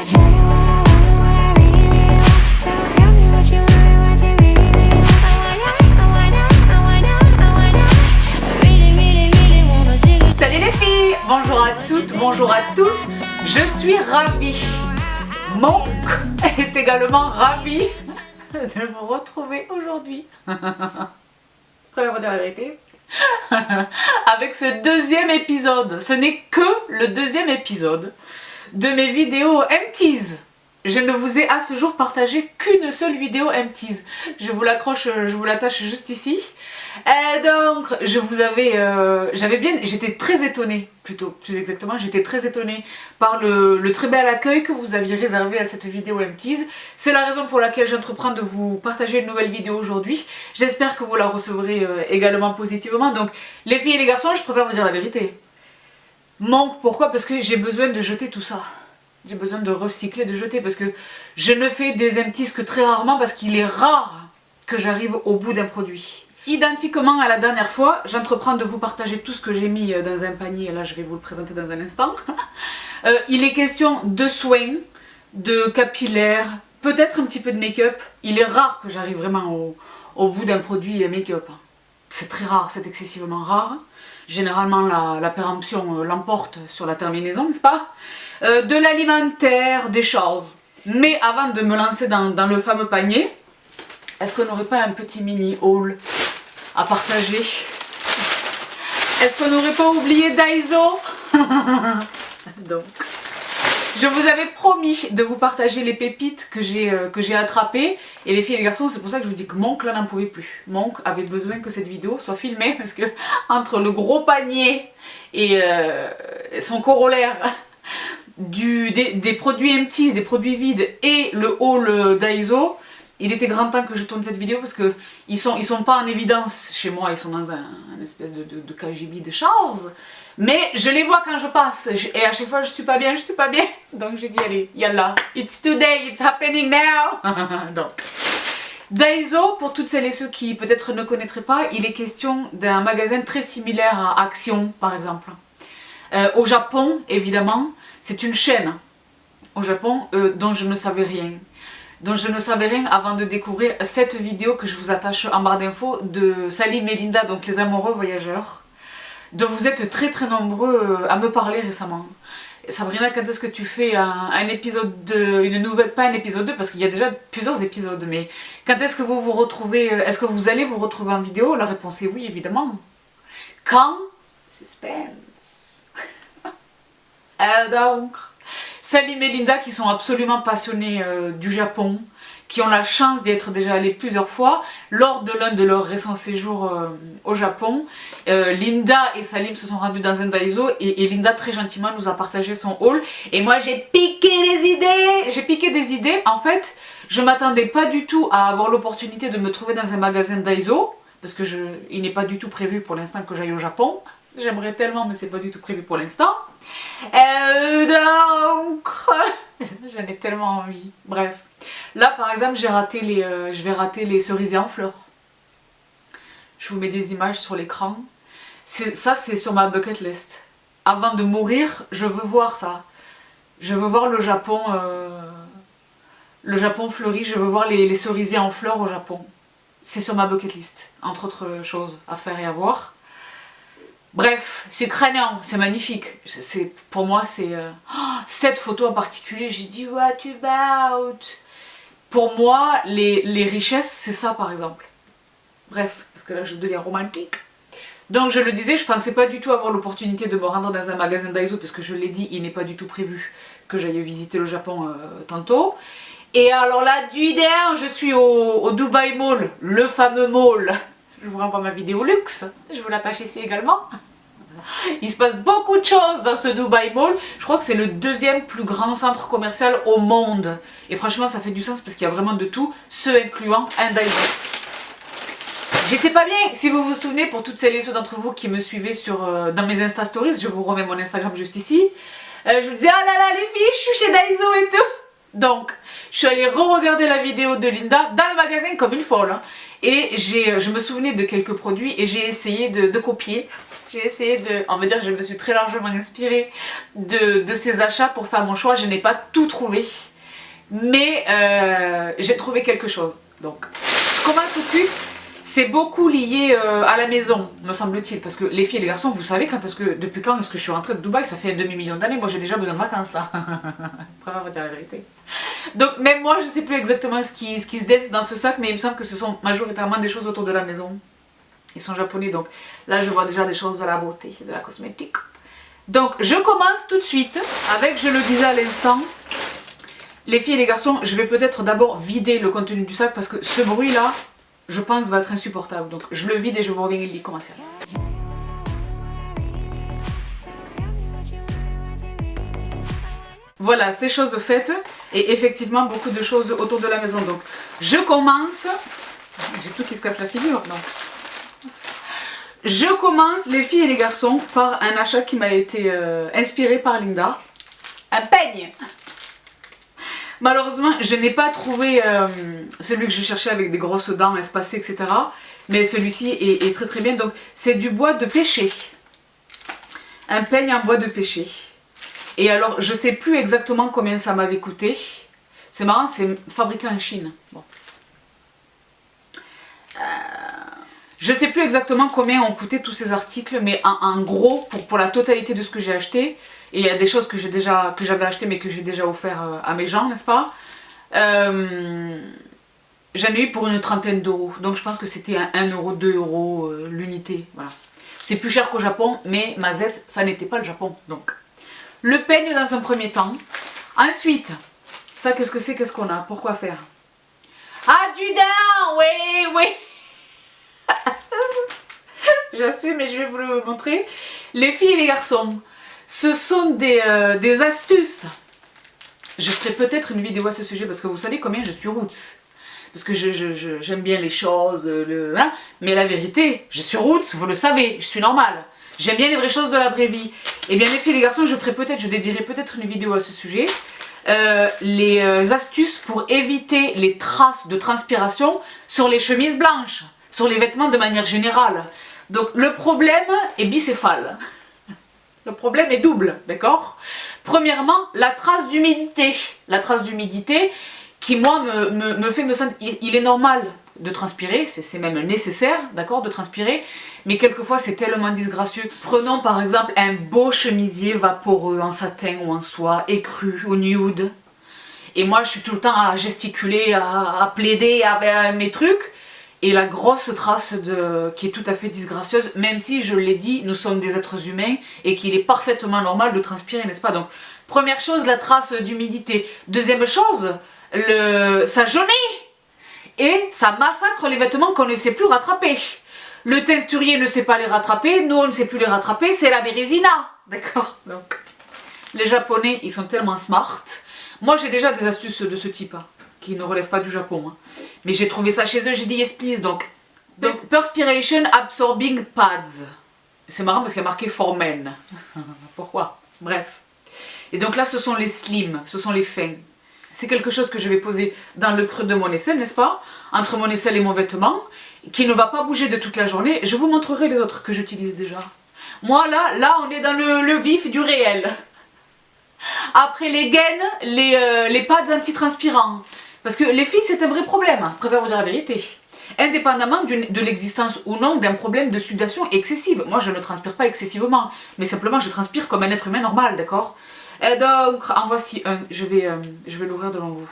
Salut les filles, bonjour à toutes, bonjour à tous, je suis ravie. Monk est également ravi de vous retrouver aujourd'hui. Prêt à dire la vérité? Avec ce deuxième épisode, ce n'est que le deuxième épisode de mes vidéos empties. Je ne vous ai à ce jour partagé qu'une seule vidéo empties. Je vous l'accroche, je vous l'attache juste ici. Et donc, j'étais très étonnée, plus exactement, j'étais très étonnée par le très bel accueil que vous aviez réservé à cette vidéo empties. C'est la raison pour laquelle j'entreprends de vous partager une nouvelle vidéo aujourd'hui. J'espère que vous la recevrez également positivement. Donc, les filles et les garçons, je préfère vous dire la vérité. Manque, pourquoi? Parce que j'ai besoin de jeter tout ça. J'ai besoin de recycler, de jeter, parce que je ne fais des empties que très rarement, parce qu'il est rare que j'arrive au bout d'un produit. Identiquement à la dernière fois, j'entreprends de vous partager tout ce que j'ai mis dans un panier, et là je vais vous le présenter dans un instant. Il est question de soins, de capillaires, peut-être un petit peu de make-up. Il est rare que j'arrive vraiment au bout d'un produit make-up. C'est très rare, c'est excessivement rare. Généralement la péremption l'emporte sur la terminaison, n'est-ce pas? De l'alimentaire, des choses. Mais avant de me lancer dans le fameux panier, est-ce qu'on n'aurait pas un petit mini haul à partager? Est-ce qu'on n'aurait pas oublié Daiso? Donc, je vous avais promis de vous partager les pépites que j'ai attrapées. Et les filles et les garçons, c'est pour ça que je vous dis que Monk là n'en pouvait plus. Monk avait besoin que cette vidéo soit filmée, parce que entre le gros panier et son corollaire des produits empties, des produits vides et le haul Daiso, il était grand temps que je tourne cette vidéo, parce que ils sont pas en évidence chez moi, ils sont dans un espèce de KGB de choses. Mais je les vois quand je passe, et à chaque fois je suis pas bien, donc j'ai dit allez, yallah, it's today, it's happening now. Donc, Daiso, pour toutes celles et ceux qui peut-être ne connaîtraient pas, il est question d'un magasin très similaire à Action par exemple. Au Japon évidemment, c'est une chaîne au Japon dont je ne savais rien. Donc je ne savais rien avant de découvrir cette vidéo que je vous attache en barre d'infos de Salim et Linda, donc les amoureux voyageurs, dont vous êtes très très nombreux à me parler récemment. Sabrina, quand est-ce que tu fais un épisode 2, une nouvelle, pas un épisode 2 parce qu'il y a déjà plusieurs épisodes, mais quand est-ce que vous vous retrouvez, est-ce que vous allez vous retrouver en vidéo? La réponse est oui évidemment. Quand? Suspense. Donc, Salim et Linda qui sont absolument passionnés du Japon, qui ont la chance d'y être déjà allés plusieurs fois lors de l'un de leurs récents séjours au Japon. Linda et Salim se sont rendus dans un Daiso et Linda très gentiment nous a partagé son haul. Et moi j'ai piqué des idées. En fait, je m'attendais pas du tout à avoir l'opportunité de me trouver dans un magasin Daiso, parce que il n'est pas du tout prévu pour l'instant que j'aille au Japon. J'aimerais tellement, mais c'est pas du tout prévu pour l'instant. Donc, j'en ai tellement envie. Bref, là par exemple, je vais rater les cerisiers en fleurs. Je vous mets des images sur l'écran. Ça, c'est sur ma bucket list. Avant de mourir, je veux voir ça. Je veux voir le Japon fleuri. Je veux voir les cerisiers en fleurs au Japon. C'est sur ma bucket list, entre autres choses à faire et à voir. Bref, c'est crânien, c'est magnifique. Pour moi, c'est cette photo en particulier. J'ai dit what about? Pour moi, les richesses, c'est ça par exemple. Bref, parce que là, je deviens romantique. Donc, je le disais, je pensais pas du tout avoir l'opportunité de me rendre dans un magasin Daiso, parce que je l'ai dit, il n'est pas du tout prévu que j'aille visiter le Japon tantôt. Et alors là, je suis au Dubai Mall, le fameux mall. Je vous renvoie ma vidéo luxe, je vous l'attache ici également. Il se passe beaucoup de choses dans ce Dubai Mall. Je crois que c'est le deuxième plus grand centre commercial au monde. Et franchement, ça fait du sens parce qu'il y a vraiment de tout, ce incluant un Daiso. J'étais pas bien, si vous vous souvenez, pour toutes celles et ceux d'entre vous qui me suivaient dans mes Insta Stories, je vous remets mon Instagram juste ici. Je vous disais, ah là là les filles, je suis chez Daiso et tout. Donc, je suis allée re-regarder la vidéo de Linda dans le magasin comme une folle. Hein. Et je me souvenais de quelques produits et j'ai essayé de copier. J'ai essayé de... On va dire que je me suis très largement inspirée de ces achats pour faire mon choix. Je n'ai pas tout trouvé. Mais j'ai trouvé quelque chose. Donc, je commence tout de suite. C'est beaucoup lié à la maison, me semble-t-il. Parce que les filles et les garçons, vous savez depuis quand est-ce que je suis rentrée de Dubaï? Ça fait un demi-million d'années. Moi, j'ai déjà besoin de vacances, là. On va dire la vérité. Donc, même moi, je ne sais plus exactement ce qui se déteste dans ce sac. Mais il me semble que ce sont majoritairement des choses autour de la maison. Ils sont japonais, donc là, je vois déjà des choses de la beauté, de la cosmétique. Donc, je commence tout de suite avec, je le disais à l'instant, les filles et les garçons, je vais peut-être d'abord vider le contenu du sac parce que ce bruit-là, je pense, va être insupportable. Donc, je le vide et je vous reviens, il dit comment ça reste. Voilà, ces choses faites et effectivement beaucoup de choses autour de la maison. Donc, je commence. J'ai tout qui se casse la figure, non. Je commence, les filles et les garçons, par un achat qui m'a été inspiré par Linda. Un peigne! Malheureusement, je n'ai pas trouvé celui que je cherchais avec des grosses dents espacées, etc. Mais celui-ci est très très bien. Donc, c'est du bois de pêcher. Un peigne en bois de pêcher. Et alors, je ne sais plus exactement combien ça m'avait coûté. C'est marrant, c'est fabriqué en Chine. Bon. Je ne sais plus exactement combien ont coûté tous ces articles, mais en gros, pour la totalité de ce que j'ai acheté, et il y a des choses que j'avais achetées mais que j'ai déjà offert à mes gens, n'est-ce pas? J'en ai eu pour une trentaine d'euros, donc je pense que c'était 1 euro, 2 euros l'unité, voilà. C'est plus cher qu'au Japon, mais Mazette, ça n'était pas le Japon, donc. Le peigne dans un premier temps. Ensuite, ça qu'est-ce que c'est, qu'est-ce qu'on a? Pourquoi faire? Ah, du daim, oui, oui. J'assume et je vais vous le montrer. Les filles et les garçons, ce sont des astuces. Je ferai peut-être une vidéo à ce sujet parce que vous savez combien je suis roots. Parce que j'aime bien les choses, hein, mais la vérité, je suis roots, vous le savez, je suis normale. J'aime bien les vraies choses de la vraie vie. Et bien les filles et les garçons, je dédierai peut-être une vidéo à ce sujet. Les astuces pour éviter les traces de transpiration sur les chemises blanches, sur les vêtements de manière générale. Donc le problème est bicéphale. Le problème est double, d'accord? Premièrement, la trace d'humidité. La trace d'humidité qui, moi, me fait me sentir... Il est normal de transpirer, c'est même nécessaire, d'accord, de transpirer, mais quelquefois c'est tellement disgracieux. Prenons par exemple un beau chemisier vaporeux en satin ou en soie, écru ou nude. Et moi je suis tout le temps à gesticuler, à plaider à mes trucs. Et la grosse trace qui est tout à fait disgracieuse, même si je l'ai dit, nous sommes des êtres humains et qu'il est parfaitement normal de transpirer, n'est-ce pas? Donc, première chose, la trace d'humidité. Deuxième chose, ça jaunit et ça massacre les vêtements qu'on ne sait plus rattraper. Le teinturier ne sait pas les rattraper, nous on ne sait plus les rattraper, c'est la bérésina, d'accord? Donc, les Japonais, ils sont tellement smart. Moi, j'ai déjà des astuces de ce type, hein, qui ne relèvent pas du Japon, hein. Mais j'ai trouvé ça chez eux, j'ai dit yes please, donc Perspiration Absorbing Pads. C'est marrant parce qu'il y a marqué for men. Pourquoi? Bref. Et donc là ce sont les slims, ce sont les fins. C'est quelque chose que je vais poser dans le creux de mon aisselle, n'est-ce pas? Entre mon aisselle et mon vêtement, qui ne va pas bouger de toute la journée. Je vous montrerai les autres que j'utilise déjà. Moi là on est dans le vif du réel. Après les gaines, les pads antitranspirants. Parce que les filles, c'est un vrai problème, je préfère vous dire la vérité. Indépendamment de l'existence ou non d'un problème de sudation excessive. Moi, je ne transpire pas excessivement, mais simplement, je transpire comme un être humain normal, d'accord? Et donc, en voici un, je vais l'ouvrir devant vous.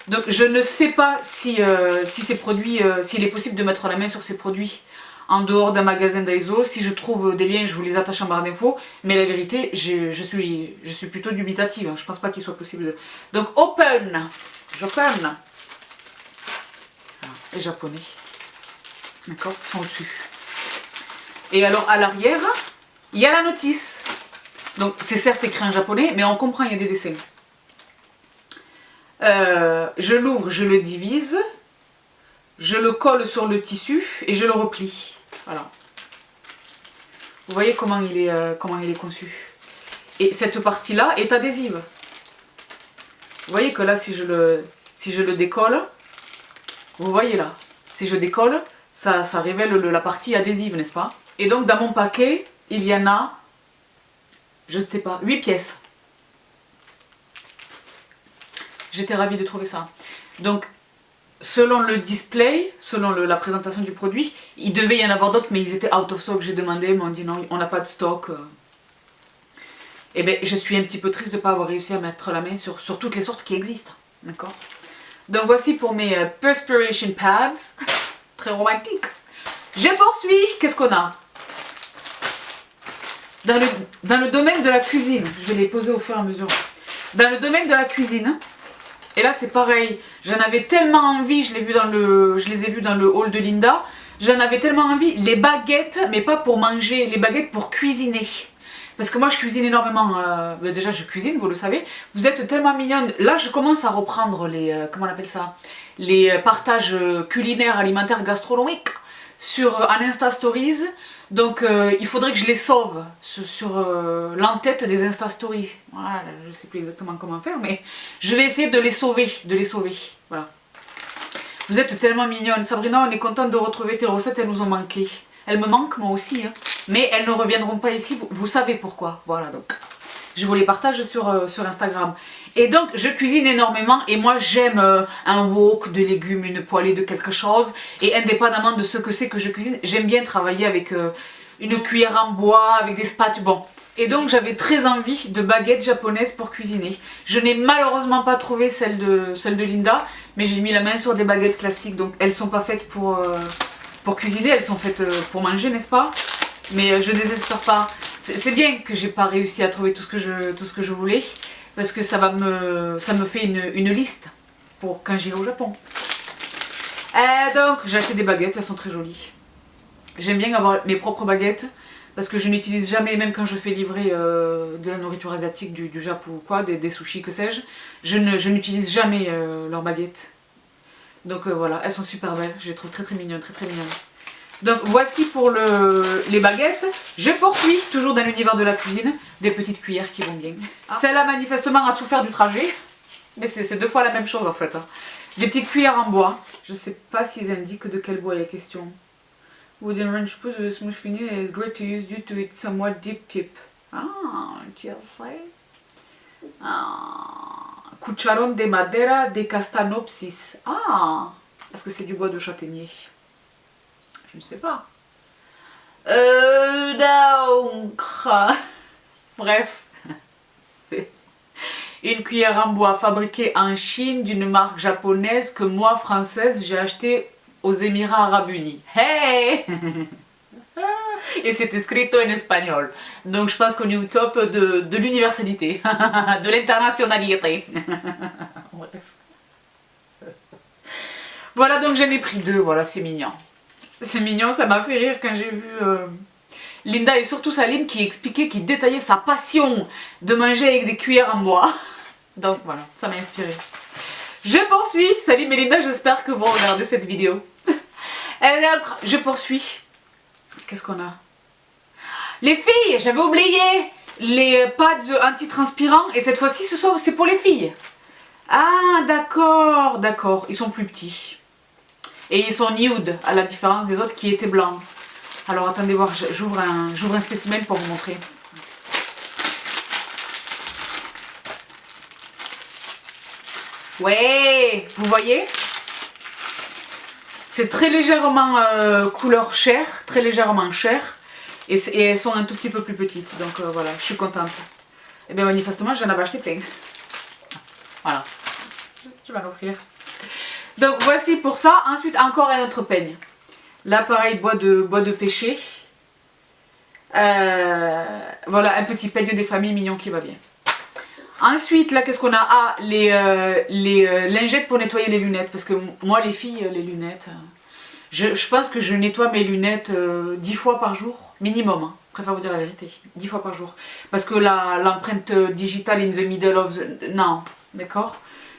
Donc, je ne sais pas si ces produits, s'il est possible de mettre la main sur ces produits en dehors d'un magasin Daiso. Si je trouve des liens, je vous les attache en barre d'infos. Mais la vérité, je suis plutôt dubitative, hein. Je pense pas qu'il soit possible de... Donc, open! J'open. Les japonais. D'accord, ils sont au-dessus. Et alors à l'arrière, il y a la notice. Donc c'est certes écrit en japonais, mais on comprend, il y a des dessins. Je l'ouvre, je le divise, je le colle sur le tissu et je le replie. Voilà. Vous voyez comment il est conçu. Et cette partie-là est adhésive. Vous voyez que là, si si je le décolle, vous voyez là, si je décolle, ça révèle la partie adhésive, n'est-ce pas? Et donc dans mon paquet, il y en a, je ne sais pas, 8 pièces. J'étais ravie de trouver ça. Donc, selon le display, selon la présentation du produit, il devait y en avoir d'autres, mais ils étaient out of stock. J'ai demandé, ils m'ont dit non, on n'a pas de stock. Et bien, je suis un petit peu triste de ne pas avoir réussi à mettre la main sur toutes les sortes qui existent. D'accord? Donc, voici pour mes Perspiration Pads. Très romantique. Je poursuis. Qu'est-ce qu'on a? Dans le domaine de la cuisine, je vais les poser au fur et à mesure. Dans le domaine de la cuisine, et là c'est pareil, j'en avais tellement envie, je les ai vus dans le haul de Linda, j'en avais tellement envie, les baguettes, mais pas pour manger, les baguettes pour cuisiner. Parce que moi je cuisine énormément, déjà je cuisine, vous le savez, vous êtes tellement mignonne. Là je commence à reprendre les, comment on appelle ça, les partages culinaires, alimentaires, gastronomiques en Insta Stories. Donc il faudrait que je les sauve sur l'entête des Insta Stories. Voilà, je ne sais plus exactement comment faire, mais je vais essayer de les sauver, voilà. Vous êtes tellement mignonne. Sabrina, on est contente de retrouver tes recettes, elles nous ont manqué. Elles me manquent moi aussi, hein. Mais elles ne reviendront pas ici, vous savez pourquoi. Voilà, donc je vous les partage sur Instagram. Et donc je cuisine énormément et moi j'aime un wok de légumes, une poêlée de quelque chose. Et indépendamment de ce que c'est que je cuisine, j'aime bien travailler avec une cuillère en bois, avec des spatules, bon. Et donc j'avais très envie de baguettes japonaises pour cuisiner. Je n'ai malheureusement pas trouvé celle de Linda, mais j'ai mis la main sur des baguettes classiques. Donc elles sont pas faites pour cuisiner, elles sont faites pour manger, n'est-ce pas? Mais je désespère pas. C'est bien que j'ai pas réussi à trouver tout ce que je voulais, parce que ça me fait une liste pour quand j'irai au Japon. Donc j'ai acheté des baguettes, elles sont très jolies. J'aime bien avoir mes propres baguettes, parce que je n'utilise jamais, même quand je fais livrer de la nourriture asiatique du Japon ou quoi, des sushis, que sais-je, je n'utilise jamais leurs baguettes. Donc voilà, elles sont super belles, je les trouve très mignonnes, très mignonnes. Donc voici pour les baguettes. Je poursuis, toujours dans l'univers de la cuisine, des petites cuillères qui vont bien. Celle-là manifestement a souffert du trajet, mais c'est 2 fois la même chose en fait. Hein. Des petites cuillères en bois. Je sais pas s'ils indiquent de quel bois il est question. Wooden range pousse with a smooth finish is great to use due to its somewhat deep tip. Ah, tu sais. Cucharon de madera de castanopsis. Ah, est-ce que c'est du bois de châtaignier? Je ne sais pas. Donc... Bref. C'est une cuillère en bois fabriquée en Chine d'une marque japonaise que moi, française, j'ai achetée aux Émirats Arabes Unis. Hey! Et c'est écrit en espagnol. Donc je pense qu'on est au top de l'universalité, de l'internationalité. Bref. Voilà, donc j'en ai pris 2, voilà, c'est mignon. C'est mignon, ça m'a fait rire quand j'ai vu Linda et surtout Salim qui expliquait, qui détaillait sa passion de manger avec des cuillères en bois. Donc voilà, ça m'a inspiré. Je poursuis. Salim et Linda, j'espère que vous regardez cette vidéo. Et donc, je poursuis. Qu'est-ce qu'on a? Les filles, j'avais oublié les pads antitranspirants et cette fois-ci c'est pour les filles. Ah d'accord, d'accord, ils sont plus petits. Et ils sont nude, à la différence des autres qui étaient blancs. Alors attendez voir, j'ouvre un spécimen pour vous montrer. Ouais, vous voyez? C'est très légèrement couleur chair, très légèrement chair. Et elles sont un tout petit peu plus petites. Donc voilà, je suis contente. Et bien manifestement, j'en avais acheté plein. Voilà. Je vais l'offrir. Donc voici pour ça. Ensuite encore un autre peigne. Là pareil, bois de pêcher. Voilà un petit peigne des familles mignon qui va bien. Ensuite là qu'est-ce qu'on a? Ah les lingettes pour nettoyer les lunettes. Parce que moi les filles, les lunettes, je pense que je nettoie mes lunettes 10 fois par jour. Minimum, hein. Je préfère vous dire la vérité. 10 fois par jour. Parce que l'empreinte digitale in the middle of the... Non, d'accord.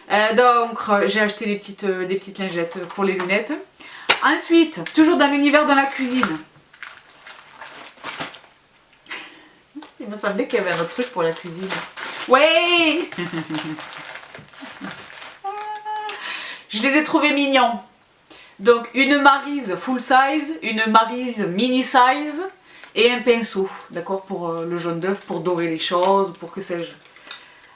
Donc j'ai acheté des petites lingettes pour les lunettes. Ensuite, toujours dans l'univers de la cuisine. Il me semblait qu'il y avait un autre truc pour la cuisine. Ouais. Je les ai trouvés mignons. Donc une Maryse full size, une Maryse mini size et un pinceau, d'accord, pour le jaune d'œuf, pour dorer les choses, pour que sais-je.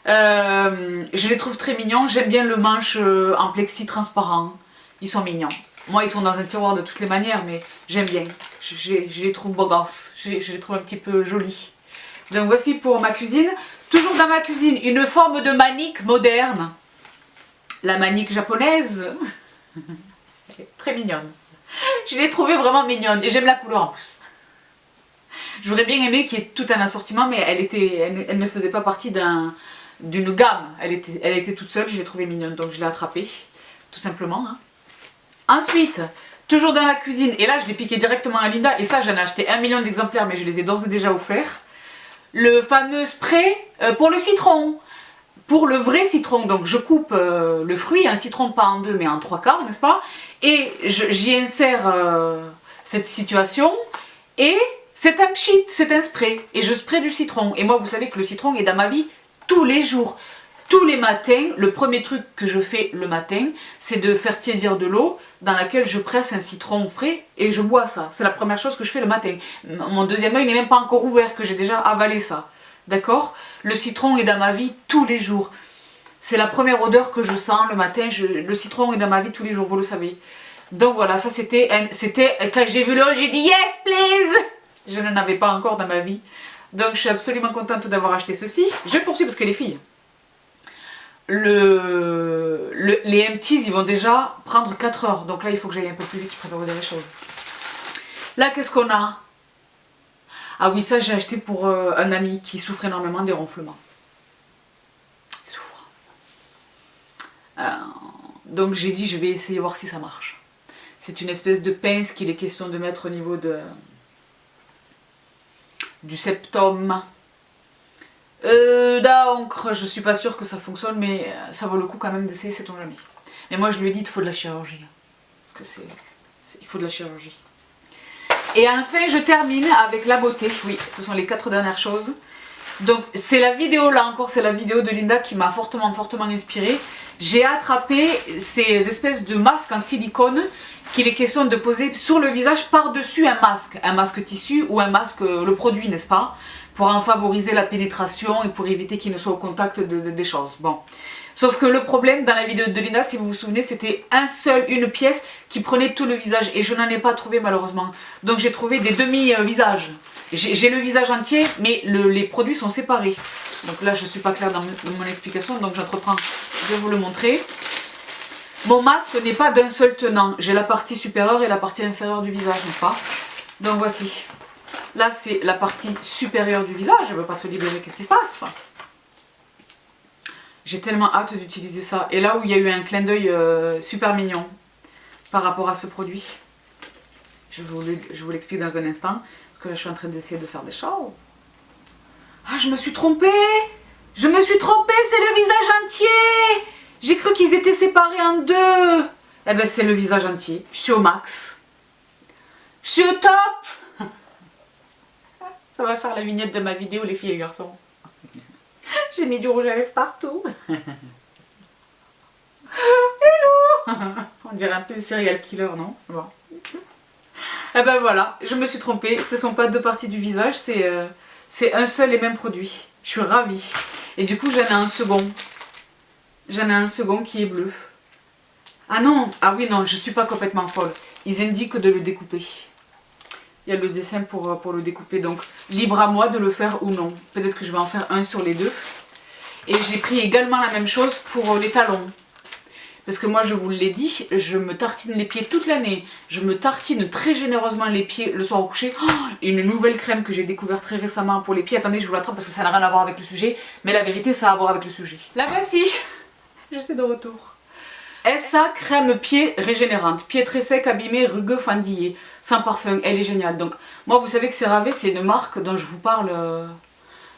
Je les trouve très mignons, j'aime bien le manche en plexi transparent, ils sont mignons. Moi ils sont dans un tiroir de toutes les manières, mais j'aime bien, je les trouve beaux gosses, je les trouve un petit peu jolis. Donc voici pour ma cuisine. Toujours dans ma cuisine, une forme de manique moderne. La manique japonaise. Elle est très mignonne. Je l'ai trouvée vraiment mignonne et j'aime la couleur en plus. J'aurais bien aimé qu'il y ait tout un assortiment, mais elle ne faisait pas partie d'une gamme. Elle était toute seule, je l'ai trouvée mignonne, donc je l'ai attrapée, tout simplement. Hein. Ensuite, toujours dans la cuisine, et là je l'ai piqué directement à Linda, et ça j'en ai acheté 1 million d'exemplaires, mais je les ai d'ores et déjà offerts. Le fameux spray pour le citron. Pour le vrai citron, donc je coupe le fruit, un citron pas en 2 mais en 3/4, n'est-ce pas? Et j'y insère cette situation, et c'est un pchit, c'est un spray, et je spray du citron. Et moi vous savez que le citron est dans ma vie tous les jours. Tous les matins, le premier truc que je fais le matin, c'est de faire tiédir de l'eau dans laquelle je presse un citron frais et je bois ça. C'est la première chose que je fais le matin. Mon deuxième œil n'est même pas encore ouvert, que j'ai déjà avalé ça. D'accord? Le citron est dans ma vie tous les jours. C'est la première odeur que je sens le matin. Le citron est dans ma vie tous les jours, vous le savez. Donc voilà, ça c'était quand j'ai vu l'eau, j'ai dit yes please. Je n'en avais pas encore dans ma vie. Donc je suis absolument contente d'avoir acheté ceci. Je poursuis parce que les filles, les empties ils vont déjà prendre 4 heures. Donc là il faut que j'aille un peu plus vite, je préfère vous dire les choses. Là qu'est-ce qu'on a? Ah oui, ça j'ai acheté pour un ami qui souffre énormément des ronflements. Il souffre. Donc j'ai dit je vais essayer voir si ça marche. C'est une espèce de pince qu'il est question de mettre au niveau du septum. Donc je suis pas sûre que ça fonctionne, mais ça vaut le coup quand même d'essayer, sait-on jamais. Mais moi je lui ai dit qu'il faut de la chirurgie. Parce que il faut de la chirurgie. Et enfin je termine avec la beauté. Oui, ce sont les 4 dernières choses. Donc c'est la vidéo, là encore c'est la vidéo de Linda qui m'a fortement inspirée. J'ai attrapé ces espèces de masques en silicone qu'il est question de poser sur le visage par-dessus un masque tissu ou un masque, le produit n'est-ce pas, pour en favoriser la pénétration et pour éviter qu'il ne soit au contact des choses. Bon. Sauf que le problème dans la vidéo de Linda, si vous vous souvenez, c'était une pièce qui prenait tout le visage et je n'en ai pas trouvé malheureusement. Donc j'ai trouvé des demi-visages. J'ai le visage entier, mais les produits sont séparés. Donc là, je ne suis pas claire dans mon explication, donc j'entreprends de vous le montrer. Mon masque n'est pas d'un seul tenant. J'ai la partie supérieure et la partie inférieure du visage, n'est-ce pas? Donc voici. Là, c'est la partie supérieure du visage. Elle ne veut pas se libérer. Qu'est-ce qui se passe? J'ai tellement hâte d'utiliser ça. Et là où il y a eu un clin d'œil super mignon par rapport à ce produit. Je vous l'explique dans un instant. Parce que là, je suis en train d'essayer de faire des choses. Ah, je me suis trompée! Je me suis trompée, c'est le visage entier! J'ai cru qu'ils étaient séparés en 2. Eh ben, c'est le visage entier. Je suis au max. Je suis au top! Ça va faire la vignette de ma vidéo, les filles et les garçons. J'ai mis du rouge à lèvres partout. Hello! On dirait un peu serial killer, non? Bon. Eh ben voilà, je me suis trompée. Ce ne sont pas 2 parties du visage, c'est un seul et même produit. Je suis ravie. Et du coup, j'en ai un second. J'en ai un second qui est bleu. Ah non, ah oui, non, je ne suis pas complètement folle. Ils indiquent de le découper. Il y a le dessin pour le découper, donc libre à moi de le faire ou non. Peut-être que je vais en faire un sur les 2. Et j'ai pris également la même chose pour les talons. Parce que moi, je vous l'ai dit, je me tartine les pieds toute l'année. Je me tartine très généreusement les pieds le soir au coucher. Oh, une nouvelle crème que j'ai découverte très récemment pour les pieds. Attendez, je vous l'attrape parce que ça n'a rien à voir avec le sujet. Mais la vérité, ça a à voir avec le sujet. La voici. Je suis de retour. SA crème pied régénérante. Pied très sec, abîmé, rugueux, fendillé. Sans parfum. Elle est géniale. Donc, moi, vous savez que CeraVe, c'est une marque dont je vous parle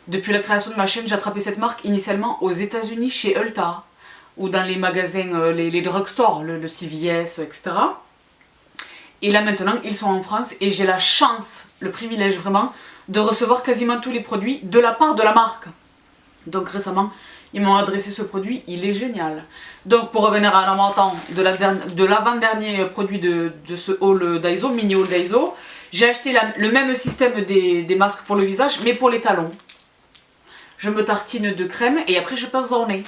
depuis la création de ma chaîne. J'ai attrapé cette marque initialement aux États-Unis chez Ulta. Ou dans les magasins, les drugstores, le CVS, etc. Et là maintenant, ils sont en France et j'ai la chance, le privilège vraiment, de recevoir quasiment tous les produits de la part de la marque. Donc récemment, ils m'ont adressé ce produit, il est génial. Donc pour revenir à un montant de l'avant-dernier produit de ce haul Daiso, mini haul Daiso, j'ai acheté le même système des masques pour le visage, mais pour les talons. Je me tartine de crème et après je peux zoner.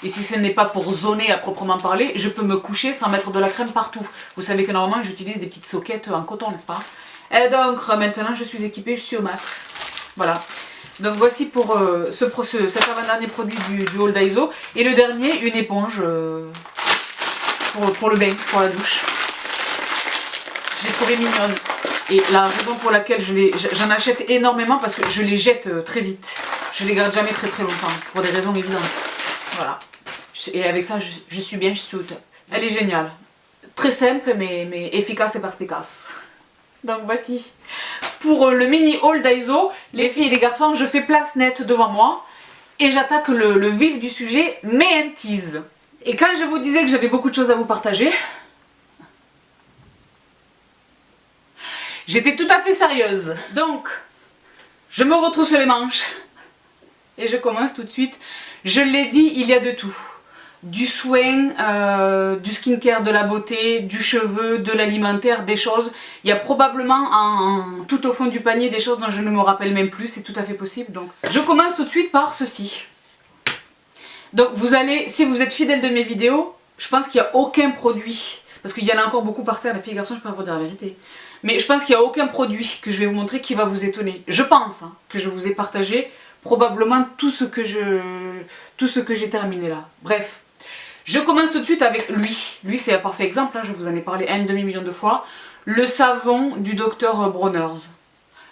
Et si ce n'est pas pour zoner à proprement parler, je peux me coucher sans mettre de la crème partout. Vous savez que normalement j'utilise des petites soquettes en coton, n'est-ce pas? Et donc maintenant je suis équipée, je suis au max. Voilà. Donc voici pour cet avant-dernier produit du haul Daiso. Et le dernier, une éponge pour le bain, pour la douche. Je l'ai trouvée mignonne. Et la raison pour laquelle j'en achète énormément, parce que je les jette très vite. Je les garde jamais très très longtemps, pour des raisons évidentes. Voilà. Et avec ça, je suis bien, je suis au top. Elle est géniale. Très simple, mais efficace et perspicace. Donc voici. Pour le mini haul Daiso, les filles et les garçons, je fais place nette devant moi. Et j'attaque le vif du sujet, mes empties. Et quand je vous disais que j'avais beaucoup de choses à vous partager, j'étais tout à fait sérieuse. Donc, je me retrousse les manches. Et je commence tout de suite. Je l'ai dit, il y a de tout. Du soin, du skincare, de la beauté, du cheveu, de l'alimentaire, des choses. Il y a probablement tout au fond du panier des choses dont je ne me rappelle même plus, c'est tout à fait possible. Donc, je commence tout de suite par ceci. Donc vous allez, si vous êtes fidèle de mes vidéos, je pense qu'il n'y a aucun produit, parce qu'il y en a encore beaucoup par terre, les filles et garçons, je peux vous dire la vérité. Mais je pense qu'il n'y a aucun produit que je vais vous montrer qui va vous étonner. Je pense que je vous ai partagé probablement tout ce que j'ai terminé là. Bref. Je commence tout de suite avec lui. Lui, c'est un parfait exemple, je vous en ai parlé 1,5 million de fois. Le savon du Dr Bronner's.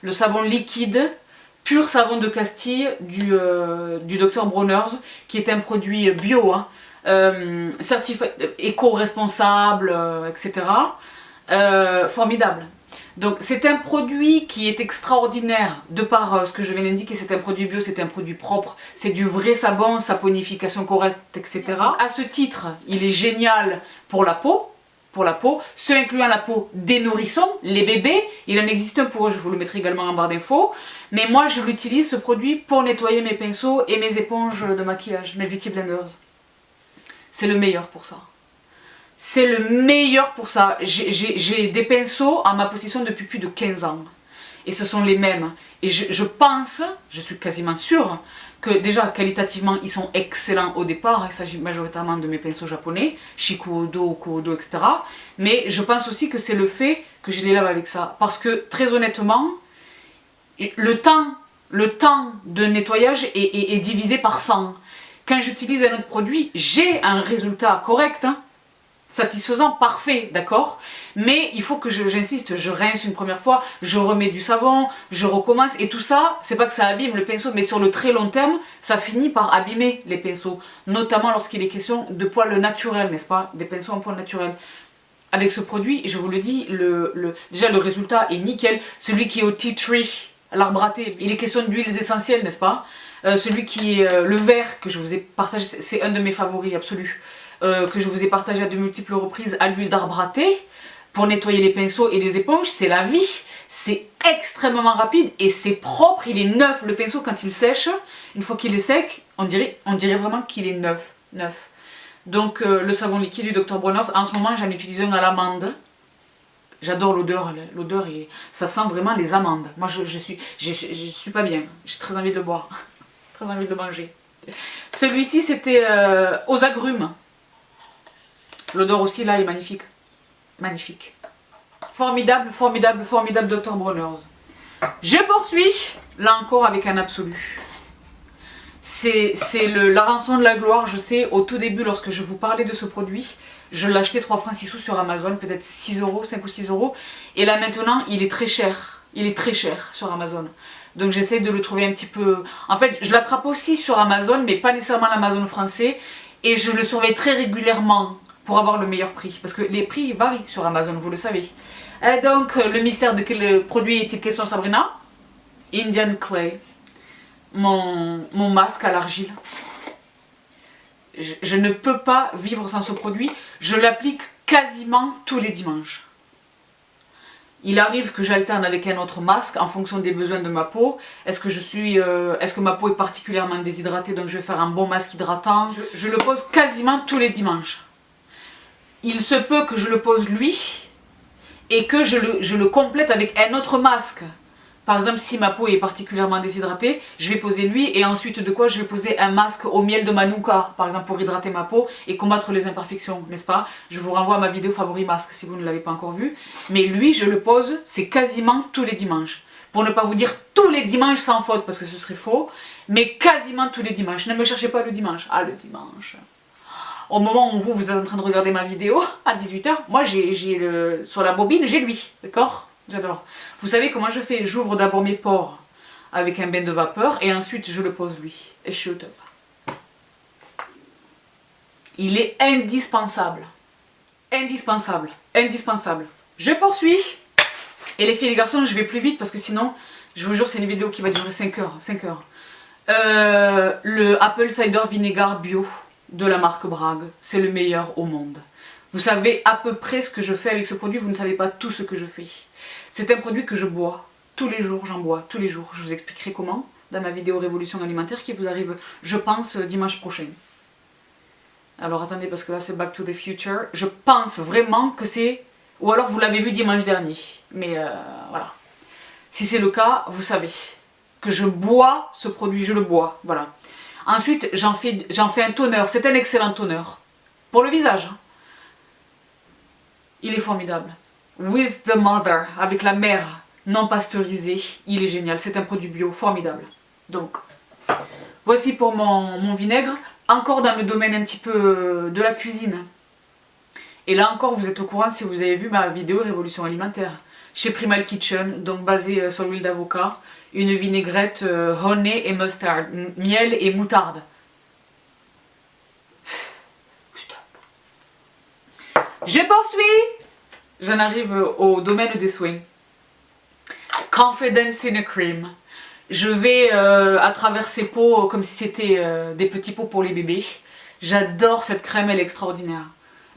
Le savon liquide, pur savon de Castille du Dr Bronner's, qui est un produit bio, certifié, éco-responsable, etc. Formidable. Donc c'est un produit qui est extraordinaire de par ce que je viens d'indiquer, c'est un produit bio, c'est un produit propre, c'est du vrai savon, saponification correcte, etc. À ce titre, il est génial pour la peau, ce incluant la peau des nourrissons, les bébés, il en existe un pour eux, je vous le mettrai également en barre d'infos, mais moi je l'utilise ce produit pour nettoyer mes pinceaux et mes éponges de maquillage, mes beauty blenders. C'est le meilleur pour ça. C'est le meilleur pour ça. J'ai des pinceaux en ma possession depuis plus de 15 ans. Et ce sont les mêmes. Et je pense, je suis quasiment sûre, que déjà qualitativement ils sont excellents au départ. Il s'agit majoritairement de mes pinceaux japonais, Shikuodo, Kuodo, etc. Mais je pense aussi que c'est le fait que je les lave avec ça. Parce que très honnêtement, le temps de nettoyage est divisé par 100. Quand j'utilise un autre produit, j'ai un résultat correct, satisfaisant, parfait, d'accord? Mais il faut que j'insiste, je rince une première fois, je remets du savon, je recommence, et tout ça, c'est pas que ça abîme le pinceau, mais sur le très long terme, ça finit par abîmer les pinceaux, notamment lorsqu'il est question de poils naturels, n'est-ce pas? Des pinceaux en poils naturels. Avec ce produit, je vous le dis, déjà le résultat est nickel. Celui qui est au tea tree, l'arbre à thé, il est question d'huiles essentielles, n'est-ce pas? Celui qui est le vert que je vous ai partagé, c'est un de mes favoris absolus. Que je vous ai partagé à de multiples reprises à l'huile d'arbre à thé pour nettoyer les pinceaux et les éponges, c'est la vie. C'est extrêmement rapide et c'est propre, il est neuf. Le pinceau quand il sèche, une fois qu'il est sec, on dirait vraiment qu'il est neuf. Donc le savon liquide du Dr Bronner's, en ce moment j'en utilise un à l'amande. J'adore l'odeur et ça sent vraiment les amandes. Moi je suis pas bien, j'ai très envie de le boire, très envie de le manger. Celui-ci c'était aux agrumes. L'odeur aussi là est magnifique. Magnifique. Formidable, formidable, formidable Dr Bronner's. Je poursuis, là encore avec un absolu. C'est la rançon de la gloire, je sais, au tout début lorsque je vous parlais de ce produit, je l'achetais 3 francs 6 sous sur Amazon, peut-être 6 euros, 5 ou 6 euros. Et là maintenant, il est très cher. Il est très cher sur Amazon. Donc j'essaie de le trouver un petit peu... En fait, je l'attrape aussi sur Amazon, mais pas nécessairement l'Amazon français. Et je le surveille très régulièrement pour avoir le meilleur prix. Parce que les prix varient sur Amazon, vous le savez. Donc, le mystère de quel produit est-il question, Sabrina? Indian Clay. Mon masque à l'argile. Je ne peux pas vivre sans ce produit. Je l'applique quasiment tous les dimanches. Il arrive que j'alterne avec un autre masque en fonction des besoins de ma peau. Est-ce que ma peau est particulièrement déshydratée, donc je vais faire un bon masque hydratant. Je le pose quasiment tous les dimanches. Il se peut que je le pose lui et que je le complète avec un autre masque. Par exemple, si ma peau est particulièrement déshydratée, je vais poser lui et ensuite de quoi je vais poser un masque au miel de manuka, par exemple pour hydrater ma peau et combattre les imperfections, n'est-ce pas? Je vous renvoie à ma vidéo favori masque si vous ne l'avez pas encore vue. Mais lui, je le pose, c'est quasiment tous les dimanches. Pour ne pas vous dire tous les dimanches sans faute parce que ce serait faux, mais quasiment tous les dimanches. Ne me cherchez pas le dimanche. Ah, le dimanche. Au moment où vous êtes en train de regarder ma vidéo, à 18 h, moi sur la bobine, j'ai lui, d'accord? J'adore. Vous savez comment je fais? J'ouvre d'abord mes pores avec un bain de vapeur et ensuite je le pose lui. Et je suis au top. Il est indispensable. Indispensable. Indispensable. Je poursuis. Et les filles et les garçons, je vais plus vite parce que sinon, je vous jure, c'est une vidéo qui va durer 5 heures. 5 heures. Le Apple Cider Vinegar Bio de la marque Bragg, c'est le meilleur au monde. Vous savez à peu près ce que je fais avec ce produit, vous ne savez pas tout ce que je fais. C'est un produit que je bois tous les jours, j'en bois tous les jours. Je vous expliquerai comment dans ma vidéo Révolution alimentaire qui vous arrive, je pense, dimanche prochain. Alors attendez, parce que là c'est Back to the Future. Je pense vraiment que c'est... Ou alors vous l'avez vu dimanche dernier. Mais voilà. Si c'est le cas, vous savez que je bois ce produit, je le bois. Voilà. Ensuite, j'en fais un toner. C'est un excellent toner. Pour le visage. Il est formidable. With the Mother, avec la mère non pasteurisée. Il est génial. C'est un produit bio formidable. Donc, voici pour mon vinaigre. Encore dans le domaine un petit peu de la cuisine. Et là encore, vous êtes au courant si vous avez vu ma vidéo Révolution alimentaire. Chez Primal Kitchen, donc basée sur l'huile d'avocat. Une vinaigrette honey et mustard. Miel et moutarde. Putain. Je poursuis. J'en arrive au domaine des soins. Confidence in a Cream. Je vais à travers ces pots comme si c'était des petits pots pour les bébés. J'adore cette crème, elle est extraordinaire.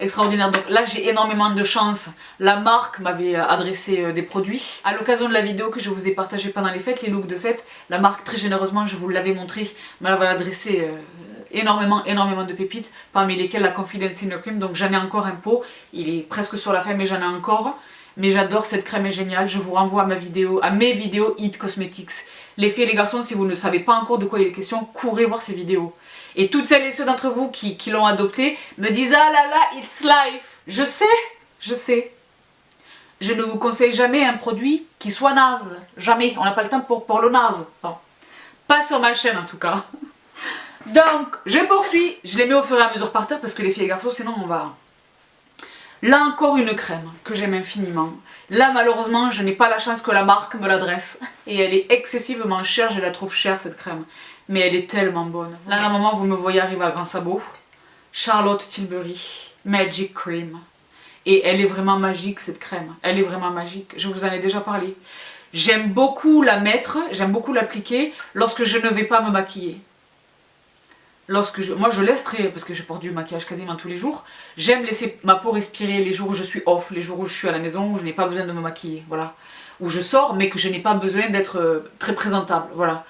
Extraordinaire. Donc là j'ai énormément de chance. La marque m'avait adressé des produits. À l'occasion de la vidéo que je vous ai partagée pendant les fêtes, les looks de fête, la marque très généreusement, je vous l'avais montré, m'avait adressé énormément de pépites, parmi lesquelles la Confidence in a Cream. Donc j'en ai encore un pot, il est presque sur la fin mais j'en ai encore. Mais j'adore cette crème, est géniale. Je vous renvoie à mes vidéos It Cosmetics. Les filles et les garçons, si vous ne savez pas encore de quoi il est question, courez voir ces vidéos. Et toutes celles et ceux d'entre vous qui l'ont adopté me disent ah là là, it's life. Je sais, je sais. Je ne vous conseille jamais un produit qui soit naze. Jamais. On n'a pas le temps pour le naze. Non. Pas sur ma chaîne en tout cas. Donc, je poursuis. Je les mets au fur et à mesure par terre parce que les filles et garçons, sinon on va... Là encore une crème que j'aime infiniment. Là malheureusement je n'ai pas la chance que la marque me l'adresse. Et elle est excessivement chère, je la trouve chère cette crème. Mais elle est tellement bonne. Là normalement vous me voyez arriver à grand sabot. Charlotte Tilbury Magic Cream. Et elle est vraiment magique cette crème. Elle est vraiment magique. Je vous en ai déjà parlé. J'aime beaucoup la mettre, j'aime beaucoup l'appliquer lorsque je ne vais pas me maquiller. Moi je laisse parce que je porte du maquillage quasiment tous les jours. J'aime laisser ma peau respirer les jours où je suis off, les jours où je suis à la maison, où je n'ai pas besoin de me maquiller, voilà. Où je sors mais que je n'ai pas besoin d'être très présentable, voilà.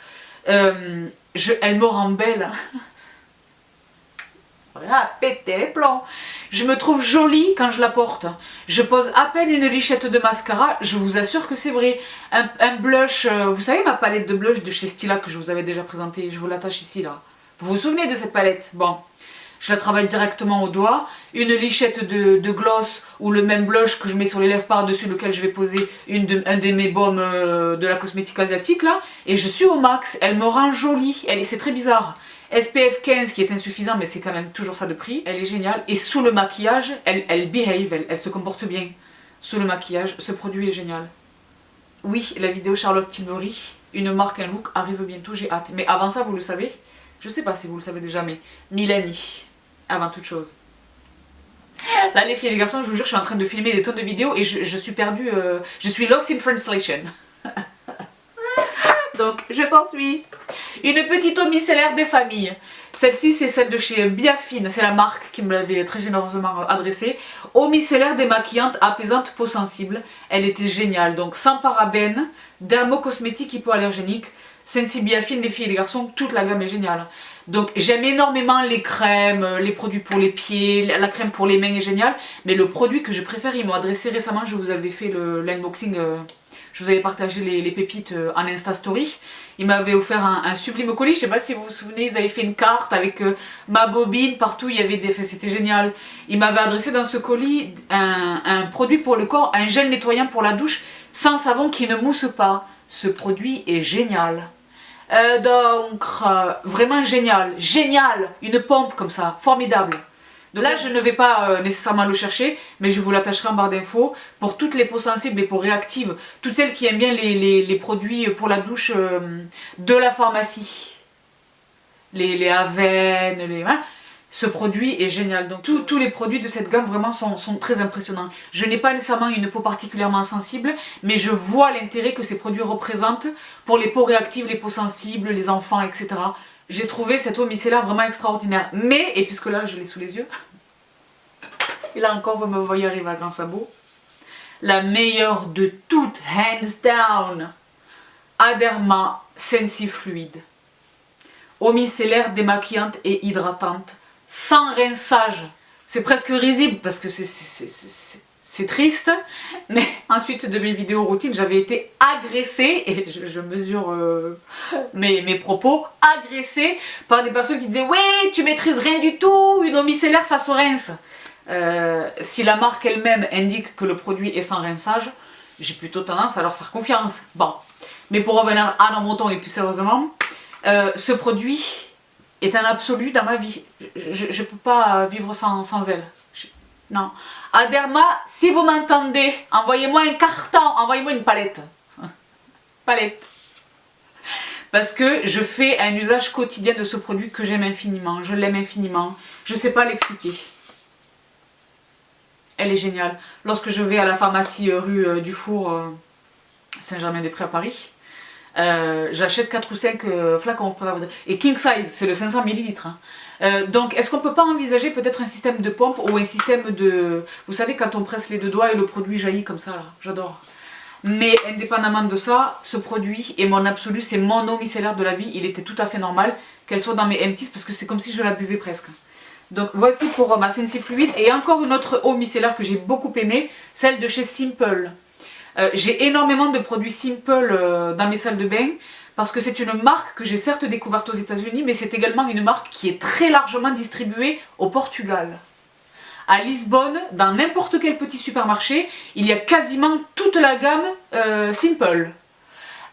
Elle me rend belle. Voilà, péter les plombs. Je me trouve jolie quand je la porte. Je pose à peine une lichette de mascara, je vous assure que c'est vrai. Un blush, vous savez ma palette de blush de chez Stila que je vous avais déjà présentée, je vous l'attache ici là. Vous vous souvenez de cette palette? Bon, je la travaille directement au doigt. Une lichette de gloss ou le même blush que je mets sur les lèvres par-dessus lequel je vais poser un de mes baumes de la cosmétique asiatique là. Et je suis au max, elle me rend jolie, c'est très bizarre. SPF 15 qui est insuffisant mais c'est quand même toujours ça de prix. Elle est géniale et sous le maquillage, elle behave, elle se comporte bien. Sous le maquillage, ce produit est génial. Oui, la vidéo Charlotte Tilbury, une marque, un look arrive bientôt, j'ai hâte. Mais avant ça, vous le savez, je sais pas si vous le savez déjà, mais Milani, avant toute chose. Là les filles et les garçons, je vous jure, je suis en train de filmer des tonnes de vidéos et je suis perdue, je suis lost in translation. Donc je poursuis. Une petite eau micellaire des familles. Celle-ci c'est celle de chez Biafine, c'est la marque qui me l'avait très généreusement adressée. Eau micellaire démaquillante apaisante peau sensible. Elle était géniale, donc sans parabènes, dermocosmétique hypoallergénique. Sensi Biafine, les filles et les garçons, toute la gamme est géniale. Donc j'aime énormément les crèmes, les produits pour les pieds, la crème pour les mains est géniale. Mais le produit que je préfère, ils m'ont adressé récemment, je vous avais fait l'unboxing, je vous avais partagé les pépites en Insta Story. Ils m'avaient offert un sublime colis, je sais pas si vous vous souvenez, ils avaient fait une carte avec ma bobine, partout il y avait des... Enfin, c'était génial. Ils m'avaient adressé dans ce colis un produit pour le corps, un gel nettoyant pour la douche, sans savon qui ne mousse pas. Ce produit est génial. Vraiment génial, génial, une pompe comme ça, formidable. Donc là je ne vais pas nécessairement le chercher, mais je vous l'attacherai en barre d'infos pour toutes les peaux sensibles et peaux réactives, toutes celles qui aiment bien les produits pour la douche de la pharmacie, les Aven, hein. Ce produit est génial, donc tous les produits de cette gamme vraiment sont très impressionnants. Je n'ai pas nécessairement une peau particulièrement sensible, mais je vois l'intérêt que ces produits représentent pour les peaux réactives, les peaux sensibles, les enfants, etc. J'ai trouvé cette eau micellaire vraiment extraordinaire. Mais, et puisque là je l'ai sous les yeux, et là encore vous me voyez arriver à grands sabots, la meilleure de toutes, hands down, Aderma Sensi Fluide. Eau micellaire démaquillante et hydratante. Sans rinçage. C'est presque risible parce que c'est triste, mais ensuite de mes vidéos routines, j'avais été agressée, et je mesure mes propos, agressée par des personnes qui disaient « Oui, tu maîtrises rien du tout, une eau micellaire ça se rince ». Si la marque elle-même indique que le produit est sans rinçage, j'ai plutôt tendance à leur faire confiance. Bon, mais pour revenir à nos moutons et plus sérieusement, ce produit est un absolu dans ma vie. Je ne peux pas vivre sans elle. Non. Aderma, si vous m'entendez, envoyez-moi un carton, envoyez-moi une palette. Palette. Parce que je fais un usage quotidien de ce produit que j'aime infiniment. Je l'aime infiniment. Je ne sais pas l'expliquer. Elle est géniale. Lorsque je vais à la pharmacie rue du Four, Saint-Germain-des-Prés à Paris, j'achète 4 ou 5 flacons. Et king size, c'est le 500 ml. Hein. Donc est-ce qu'on peut pas envisager peut-être un système de pompe ou un système de... Vous savez quand on presse les deux doigts et le produit jaillit comme ça là, j'adore. Mais indépendamment de ça, ce produit est mon absolu, c'est mon eau micellaire de la vie. Il était tout à fait normal qu'elle soit dans mes empties parce que c'est comme si je la buvais presque. Donc voici pour ma Sensi Fluide. Et encore une autre eau micellaire que j'ai beaucoup aimée, celle de chez Simple. J'ai énormément de produits Simple dans mes salles de bain parce que c'est une marque que j'ai certes découverte aux États-Unis, mais c'est également une marque qui est très largement distribuée au Portugal. À Lisbonne, dans n'importe quel petit supermarché, il y a quasiment toute la gamme Simple.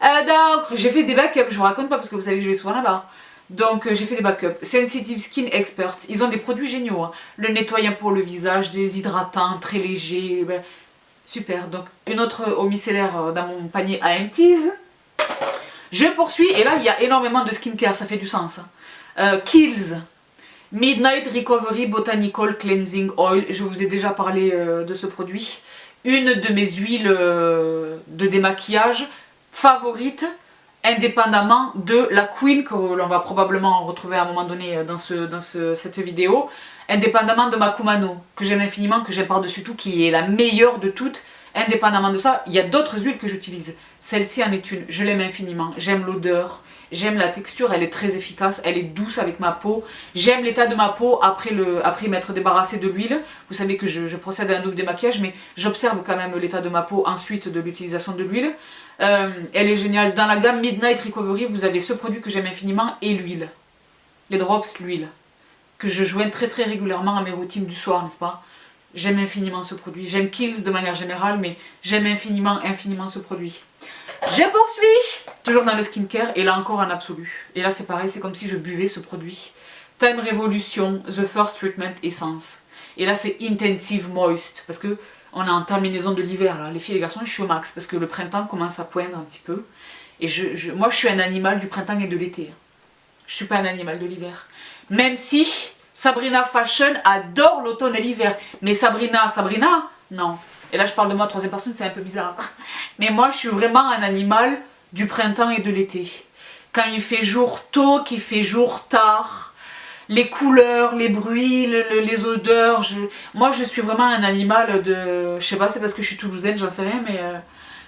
Donc j'ai fait des backups, je vous raconte pas parce que vous savez que je vais souvent là-bas. Donc j'ai fait des backups. Sensitive Skin Experts, ils ont des produits géniaux. Hein. Le nettoyant pour le visage, des hydratants très légers. Ben, super, donc une autre eau micellaire dans mon panier à empties. Je poursuis, et là il y a énormément de skincare, ça fait du sens. Kiehl's Midnight Recovery Botanical Cleansing Oil, je vous ai déjà parlé de ce produit. Une de mes huiles de démaquillage favorites, indépendamment de la Queen, que l'on va probablement retrouver à un moment donné dans cette vidéo, indépendamment de ma Kumano, que j'aime infiniment, que j'aime par-dessus tout, qui est la meilleure de toutes. Indépendamment de ça, il y a d'autres huiles que j'utilise. Celle-ci en est une, je l'aime infiniment, j'aime l'odeur, j'aime la texture, elle est très efficace, elle est douce avec ma peau. J'aime l'état de ma peau après m'être débarrassée de l'huile. Vous savez que je procède à un double démaquillage, mais j'observe quand même l'état de ma peau ensuite de l'utilisation de l'huile. Elle est géniale. Dans la gamme Midnight Recovery, vous avez ce produit que j'aime infiniment et l'huile. Les drops, l'huile, que je joins très très régulièrement à mes routines du soir, n'est-ce pas? J'aime infiniment ce produit. J'aime Kiehl's de manière générale, mais j'aime infiniment ce produit. Je poursuis, toujours dans le skincare, et là encore en absolu. Et là c'est pareil, c'est comme si je buvais ce produit. Time Revolution, The First Treatment Essence. Et là c'est Intensive Moist, parce que on est en terminaison de l'hiver là. Les filles et les garçons, je suis au max, parce que le printemps commence à poindre un petit peu. Et moi je suis un animal du printemps et de l'été. Je suis pas un animal de l'hiver. Même si Sabrina Fashion adore l'automne et l'hiver. Mais Sabrina, non. Et là je parle de moi à troisième personne, c'est un peu bizarre. Mais moi je suis vraiment un animal du printemps et de l'été. Quand il fait jour tôt, qu'il fait jour tard, les couleurs, les bruits, les odeurs. Moi, je suis vraiment un animal de... Je sais pas, c'est parce que je suis toulousaine, j'en sais rien, mais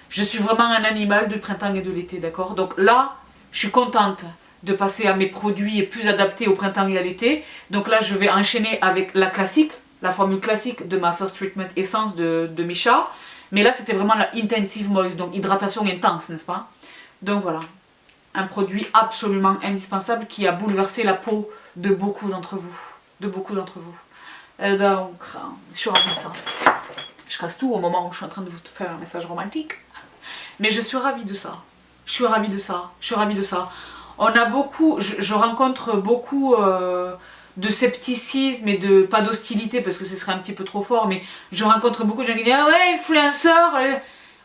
je suis vraiment un animal du printemps et de l'été, d'accord? Donc là, je suis contente de passer à mes produits plus adaptés au printemps et à l'été. Donc là, je vais enchaîner avec la classique, la formule classique de ma First Treatment Essence de Missha. Mais là, c'était vraiment la Intensive Moist, donc hydratation intense, n'est-ce pas? Donc voilà, un produit absolument indispensable qui a bouleversé la peau de beaucoup d'entre vous. De beaucoup d'entre vous. Donc, je suis ravie de ça. Je casse tout au moment où je suis en train de vous faire un message romantique. Mais je suis ravie de ça. Je suis ravie de ça. Je suis ravie de ça. On a beaucoup, je rencontre beaucoup de scepticisme et de, pas d'hostilité parce que ce serait un petit peu trop fort, mais je rencontre beaucoup de gens qui disent ah ouais, influenceur.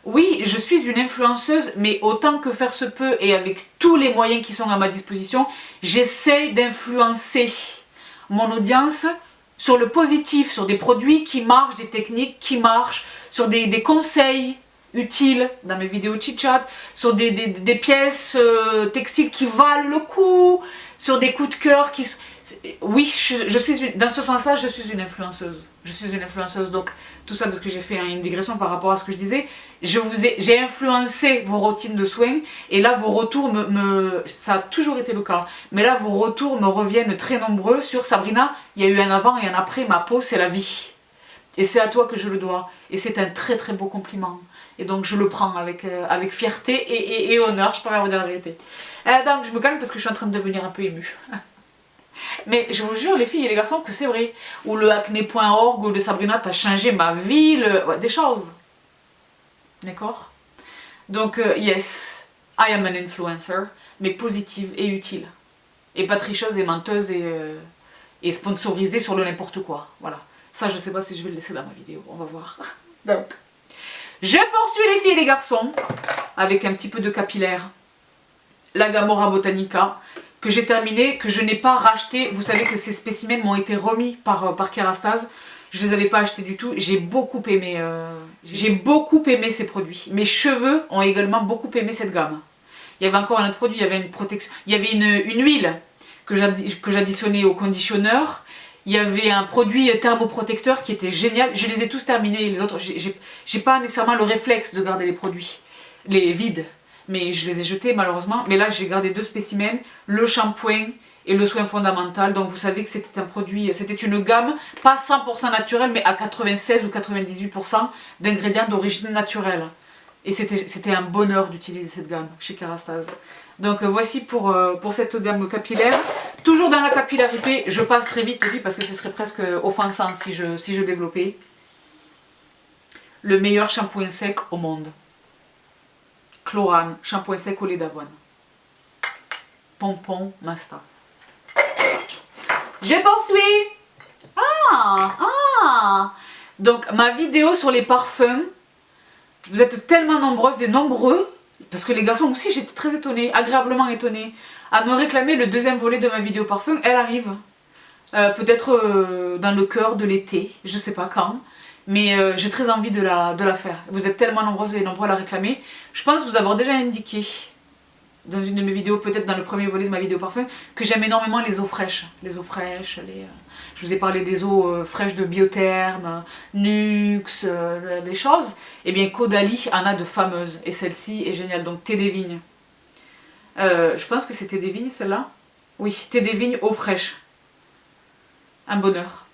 Oui, je suis une influenceuse, mais autant que faire se peut et avec tous les moyens qui sont à ma disposition, j'essaie d'influencer mon audience sur le positif, sur des produits qui marchent, des techniques qui marchent, sur des conseils utiles dans mes vidéos chit-chat, sur des pièces textiles qui valent le coup, sur des coups de cœur qui... Oui, je suis dans ce sens-là, je suis une influenceuse. Je suis une influenceuse, donc tout ça parce que j'ai fait une digression par rapport à ce que je disais. J'ai influencé vos routines de soins et là vos retours ça a toujours été le cas, mais là vos retours me reviennent très nombreux sur Sabrina, il y a eu un avant et un après, ma peau c'est la vie. Et c'est à toi que je le dois. Et c'est un très très beau compliment. Et donc je le prends avec fierté et honneur, je préfère vous dire la vérité. Donc je me calme parce que je suis en train de devenir un peu émue. Mais je vous jure les filles et les garçons que c'est vrai. Ou le acné.org ou le Sabrina t'as changé ma vie, ouais, des choses. D'accord? Donc yes, I am an influencer, mais positive et utile. Et pas tricheuse et menteuse et sponsorisée sur le n'importe quoi. Voilà. Ça je sais pas si je vais le laisser dans ma vidéo, on va voir. Donc, je poursuis les filles et les garçons avec un petit peu de capillaire. La Gamora Botanica que j'ai terminé, que je n'ai pas racheté. Vous savez que ces spécimens m'ont été remis par Kerastase. Je ne les avais pas achetés du tout. J'ai beaucoup aimé ces produits. Mes cheveux ont également beaucoup aimé cette gamme. Il y avait encore un autre produit, il y avait une protection. Il y avait une huile que j'additionnais au conditionneur. Il y avait un produit thermoprotecteur qui était génial. Je les ai tous terminés. Les autres, j'ai pas nécessairement le réflexe de garder les produits, les vides. Mais je les ai jetés malheureusement. Mais là, j'ai gardé 2 spécimens, le shampoing et le soin fondamental. Donc vous savez que c'était un produit, c'était une gamme, pas 100% naturelle, mais à 96 ou 98% d'ingrédients d'origine naturelle. Et c'était un bonheur d'utiliser cette gamme chez Kerastase. Donc voici pour cette gamme capillaire. Toujours dans la capillarité, je passe très vite parce que ce serait presque offensant si je développais. Le meilleur shampoing sec au monde. Chlorane, shampoing sec au lait d'avoine. Pompon Masta. Je poursuis. Donc ma vidéo sur les parfums, vous êtes tellement nombreuses et nombreux, parce que les garçons aussi j'étais très étonnée, agréablement étonnée, à me réclamer le 2e volet de ma vidéo parfum. Elle arrive. Peut-être dans le cœur de l'été, je sais pas quand. Mais j'ai très envie de la faire. Vous êtes tellement nombreuses et nombreux à la réclamer. Je pense vous avoir déjà indiqué dans une de mes vidéos, peut-être dans le premier volet de ma vidéo parfum, que j'aime énormément les eaux fraîches. Les eaux fraîches, je vous ai parlé des eaux fraîches de Biotherme, Nuxe, les choses. Et bien Caudalie en a de fameuses. Et celle-ci est géniale. Donc thé des vignes. Je pense que c'est thé des vignes celle-là. Oui, thé des vignes eau fraîche. Un bonheur.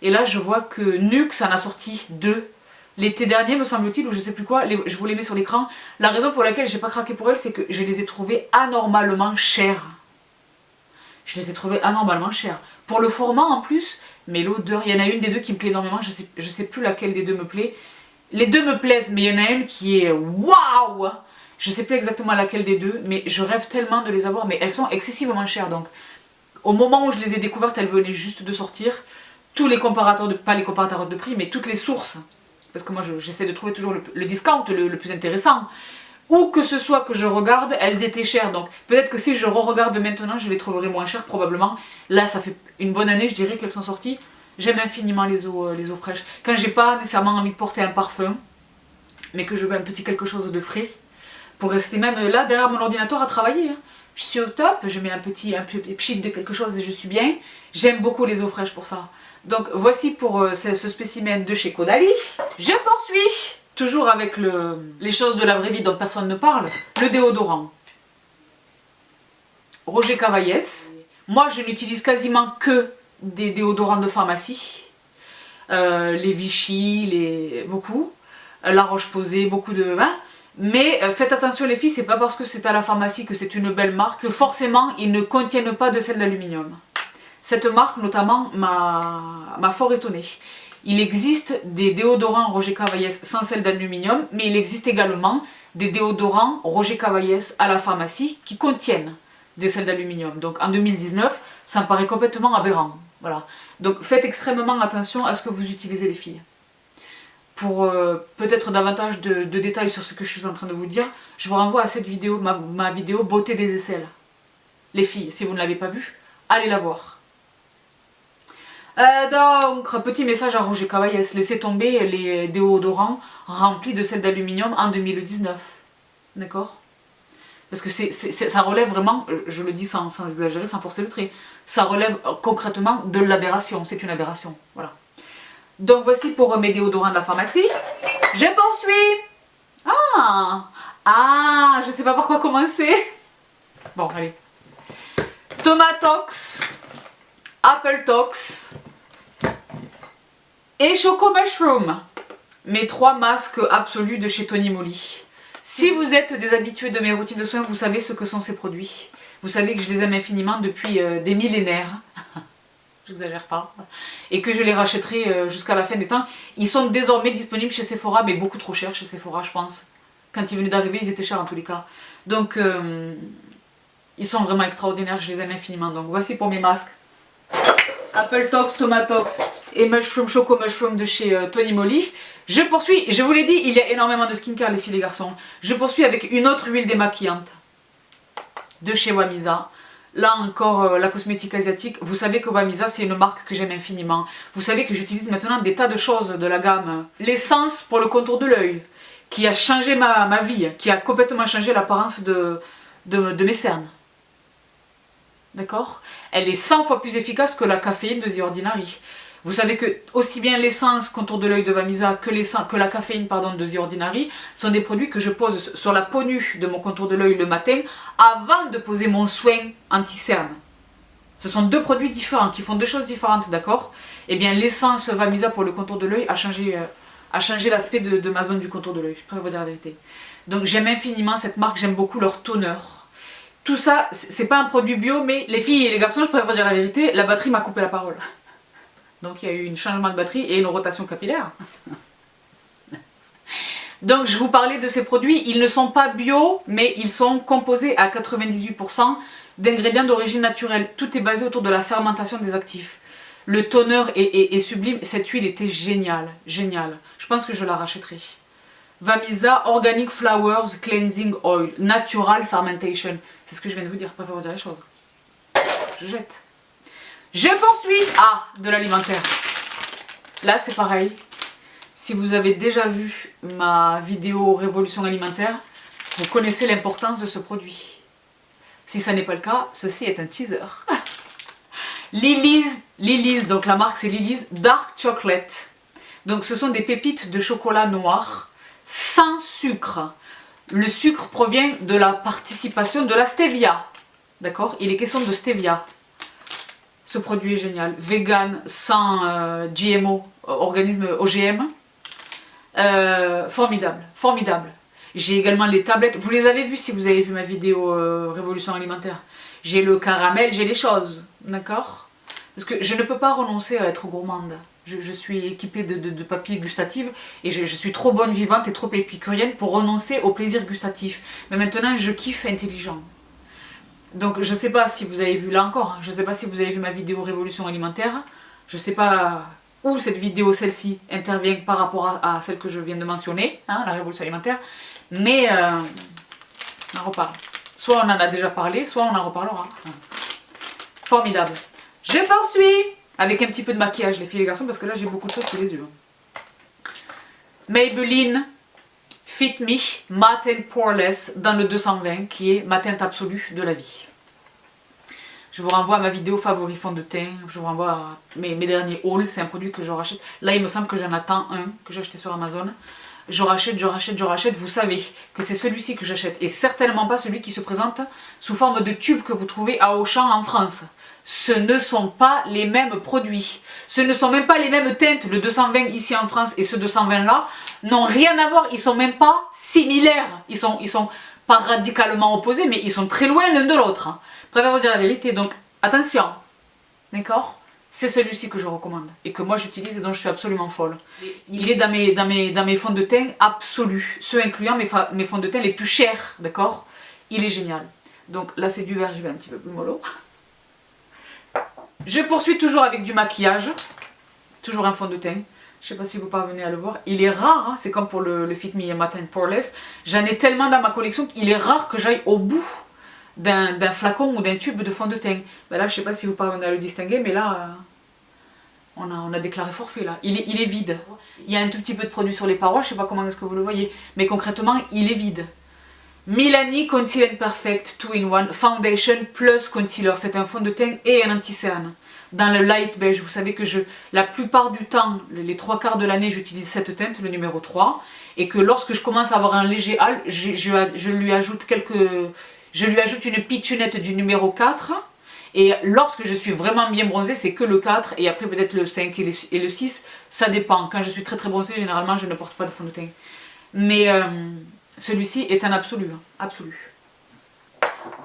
Et là, je vois que Nuxe en a sorti 2 l'été dernier, me semble-t-il, ou je sais plus quoi. Je vous les mets sur l'écran. La raison pour laquelle j'ai pas craqué pour elles, c'est que je les ai trouvées anormalement chères. Je les ai trouvées anormalement chères. Pour le format en plus, mais l'odeur, il y en a une des 2 qui me plaît énormément. Je sais plus laquelle des 2 me plaît. Les 2 me plaisent, mais il y en a une qui est waouh! Je sais plus exactement laquelle des 2, mais je rêve tellement de les avoir. Mais elles sont excessivement chères, donc au moment où je les ai découvertes, elles venaient juste de sortir. Tous les comparateurs, pas les comparateurs de prix, mais toutes les sources, parce que moi j'essaie de trouver toujours le discount le plus intéressant, où que ce soit que je regarde, elles étaient chères, donc peut-être que si je re-regarde maintenant, je les trouverai moins chères probablement. Là ça fait une bonne année, je dirais qu'elles sont sorties. J'aime infiniment les eaux fraîches. Quand j'ai pas nécessairement envie de porter un parfum, mais que je veux un petit quelque chose de frais, pour rester même là derrière mon ordinateur à travailler. Hein. Je suis au top, je mets un petit pchit de quelque chose et je suis bien. J'aime beaucoup les eaux fraîches pour ça. Donc voici pour ce spécimen de chez Caudalie. Je poursuis, toujours avec les choses de la vraie vie dont personne ne parle, le déodorant. Roger Cavaillès. Moi je n'utilise quasiment que des déodorants de pharmacie. Les Vichy, beaucoup. La Roche-Posay, beaucoup de... Hein. Mais faites attention les filles, c'est pas parce que c'est à la pharmacie que c'est une belle marque que forcément ils ne contiennent pas de sel d'aluminium. Cette marque notamment m'a fort étonnée. Il existe des déodorants Roger Cavaillès sans sel d'aluminium, mais il existe également des déodorants Roger Cavaillès à la pharmacie qui contiennent des sels d'aluminium. Donc en 2019, ça me paraît complètement aberrant. Voilà. Donc faites extrêmement attention à ce que vous utilisez les filles. Pour peut-être davantage de détails sur ce que je suis en train de vous dire, je vous renvoie à cette vidéo, ma vidéo beauté des aisselles. Les filles, si vous ne l'avez pas vue, allez la voir. Donc, petit message à Roger Cavaillès, laissez tomber les déodorants remplis de sel d'aluminium en 2019. D'accord? Parce que ça relève vraiment, je le dis sans exagérer, sans forcer le trait, ça relève concrètement de l'aberration, c'est une aberration. Voilà. Donc voici pour mes déodorants de la pharmacie. Je poursuis. Je sais pas par quoi commencer. Bon, allez. Tomatox, Apple Tox et Choco Mushroom. Mes 3 masques absolus de chez Tony Moly. Si vous êtes des habitués de mes routines de soins, vous savez ce que sont ces produits. Vous savez que je les aime infiniment depuis des millénaires. J'exagère pas. Et que je les rachèterai jusqu'à la fin des temps. Ils sont désormais disponibles chez Sephora, mais beaucoup trop chers chez Sephora, je pense. Quand ils venaient d'arriver, ils étaient chers en tous les cas. Donc, ils sont vraiment extraordinaires, je les aime infiniment. Donc, voici pour mes masques. Apple Tox, Tomatox et Mushroom, Choco Mushroom de chez Tony Moly. Je poursuis, je vous l'ai dit, il y a énormément de skincare les filles et les garçons. Je poursuis avec une autre huile démaquillante de chez Wamisa. Là encore, la cosmétique asiatique. Vous savez que Wamisa, c'est une marque que j'aime infiniment. Vous savez que j'utilise maintenant des tas de choses de la gamme. L'essence pour le contour de l'œil, qui a changé ma vie, qui a complètement changé l'apparence de mes cernes. D'accord? Elle est 100 fois plus efficace que la caféine de The Ordinary. Vous savez que aussi bien l'essence contour de l'œil de Wamisa que la caféine de The Ordinary sont des produits que je pose sur la peau nue de mon contour de l'œil le matin avant de poser mon soin anti-cerne. Ce sont 2 produits différents qui font 2 choses différentes, d'accord? Eh bien l'essence Wamisa pour le contour de l'œil a changé l'aspect de ma zone du contour de l'œil, je préfère vous dire la vérité. Donc j'aime infiniment cette marque, j'aime beaucoup leur toner. Tout ça, c'est pas un produit bio, mais les filles et les garçons, je préfère vous dire la vérité, la batterie m'a coupé la parole. Donc il y a eu un changement de batterie et une rotation capillaire. Donc je vous parlais de ces produits, ils ne sont pas bio, mais ils sont composés à 98% d'ingrédients d'origine naturelle. Tout est basé autour de la fermentation des actifs. Le toner est sublime, cette huile était géniale, géniale. Je pense que je la rachèterai. Wamisa Organic Flowers Cleansing Oil, Natural Fermentation. C'est ce que je viens de vous dire, je préfère vous dire les choses. Je jette. Je poursuis. De l'alimentaire. Là c'est pareil. Si vous avez déjà vu ma vidéo Révolution alimentaire, vous connaissez l'importance de ce produit. Si ça n'est pas le cas, ceci est un teaser. Lily's, donc la marque c'est Lily's Dark Chocolate. Donc ce sont des pépites de chocolat noir sans sucre. Le sucre provient de la participation de la stevia. D'accord? Il est question de stevia. Ce produit est génial. Vegan, sans GMO, organisme OGM. Formidable, formidable. J'ai également les tablettes. Vous les avez vues si vous avez vu ma vidéo Révolution alimentaire. J'ai le caramel, j'ai les choses. D'accord? Parce que je ne peux pas renoncer à être gourmande. Je suis équipée de papilles gustatives et je suis trop bonne vivante et trop épicurienne pour renoncer au plaisir gustatif. Mais maintenant, je kiffe intelligent. Donc je ne sais pas si vous avez vu, là encore, je ne sais pas si vous avez vu ma vidéo Révolution alimentaire. Je ne sais pas où cette vidéo, celle-ci, intervient par rapport à celle que je viens de mentionner, la Révolution alimentaire. Mais on en reparle. Soit on en a déjà parlé, soit on en reparlera. Formidable. Je poursuis avec un petit peu de maquillage les filles et les garçons parce que là j'ai beaucoup de choses sous les yeux. Maybelline Fit Me Matte and Poreless dans le 220 qui est ma teinte absolue de la vie. Je vous renvoie à ma vidéo favori fond de teint, je vous renvoie à mes derniers hauls, c'est un produit que je rachète. Là il me semble que j'en attends un que j'ai acheté sur Amazon. Je rachète, vous savez que c'est celui-ci que j'achète et certainement pas celui qui se présente sous forme de tube que vous trouvez à Auchan en France. Ce ne sont pas les mêmes produits, ce ne sont même pas les mêmes teintes, le 220 ici en France et ce 220 là n'ont rien à voir, ils sont même pas similaires, ils sont pas radicalement opposés mais ils sont très loin l'un de l'autre. Je préfère vous dire la vérité, donc attention, d'accord? C'est celui-ci que je recommande et que moi j'utilise et dont je suis absolument folle. Il est dans mes fonds de teint absolus, ceux incluant mes fonds de teint les plus chers, d'accord? Il est génial. Donc là c'est du vert, je vais un petit peu plus mollo. Je poursuis toujours avec du maquillage, toujours un fond de teint. Je sais pas si vous parvenez à le voir. Il est rare, hein, c'est comme pour le Fit Me Matte and Poreless. J'en ai tellement dans ma collection qu'il est rare que j'aille au bout d'un flacon ou d'un tube de fond de teint. Ben là je sais pas si vous parvenez à le distinguer mais là on a déclaré forfait là. Il est vide. Il y a un tout petit peu de produit sur les parois, je sais pas comment est-ce que vous le voyez, mais concrètement il est vide. Milani Conceal Perfect 2-in-1 Foundation plus Concealer, c'est un fond de teint et un anti-cerne. Dans le light beige, vous savez que la plupart du temps, les 3/4 de l'année, j'utilise cette teinte, le numéro 3, et que lorsque je commence à avoir un léger hâle, je lui ajoute une pitchounette du numéro 4, et lorsque je suis vraiment bien bronzée, c'est que le 4, et après peut-être le 5 et le 6, ça dépend. Quand je suis très bronzée, généralement, je ne porte pas de fond de teint. Mais celui-ci est un absolu, hein, absolu.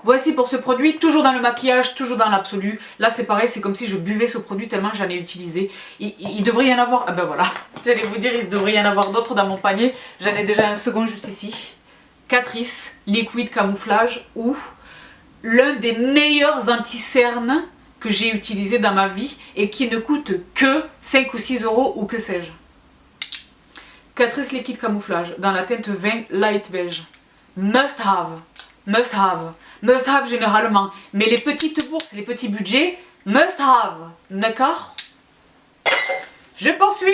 Voici pour ce produit, toujours dans le maquillage, toujours dans l'absolu. Là c'est pareil, c'est comme si je buvais ce produit tellement j'en ai utilisé. Il devrait y en avoir, ah ben voilà, j'allais vous dire, il devrait y en avoir d'autres dans mon panier. J'en ai déjà un second juste ici. Catrice Liquid Camouflage, ou l'un des meilleurs anti-cernes que j'ai utilisé dans ma vie et qui ne coûte que 5 ou 6 euros ou que sais-je. Catrice Liquid Camouflage dans la teinte 20 Light Beige. Must have. Must have. Must have généralement. Mais les petites bourses, les petits budgets, must have. D'accord? Je poursuis.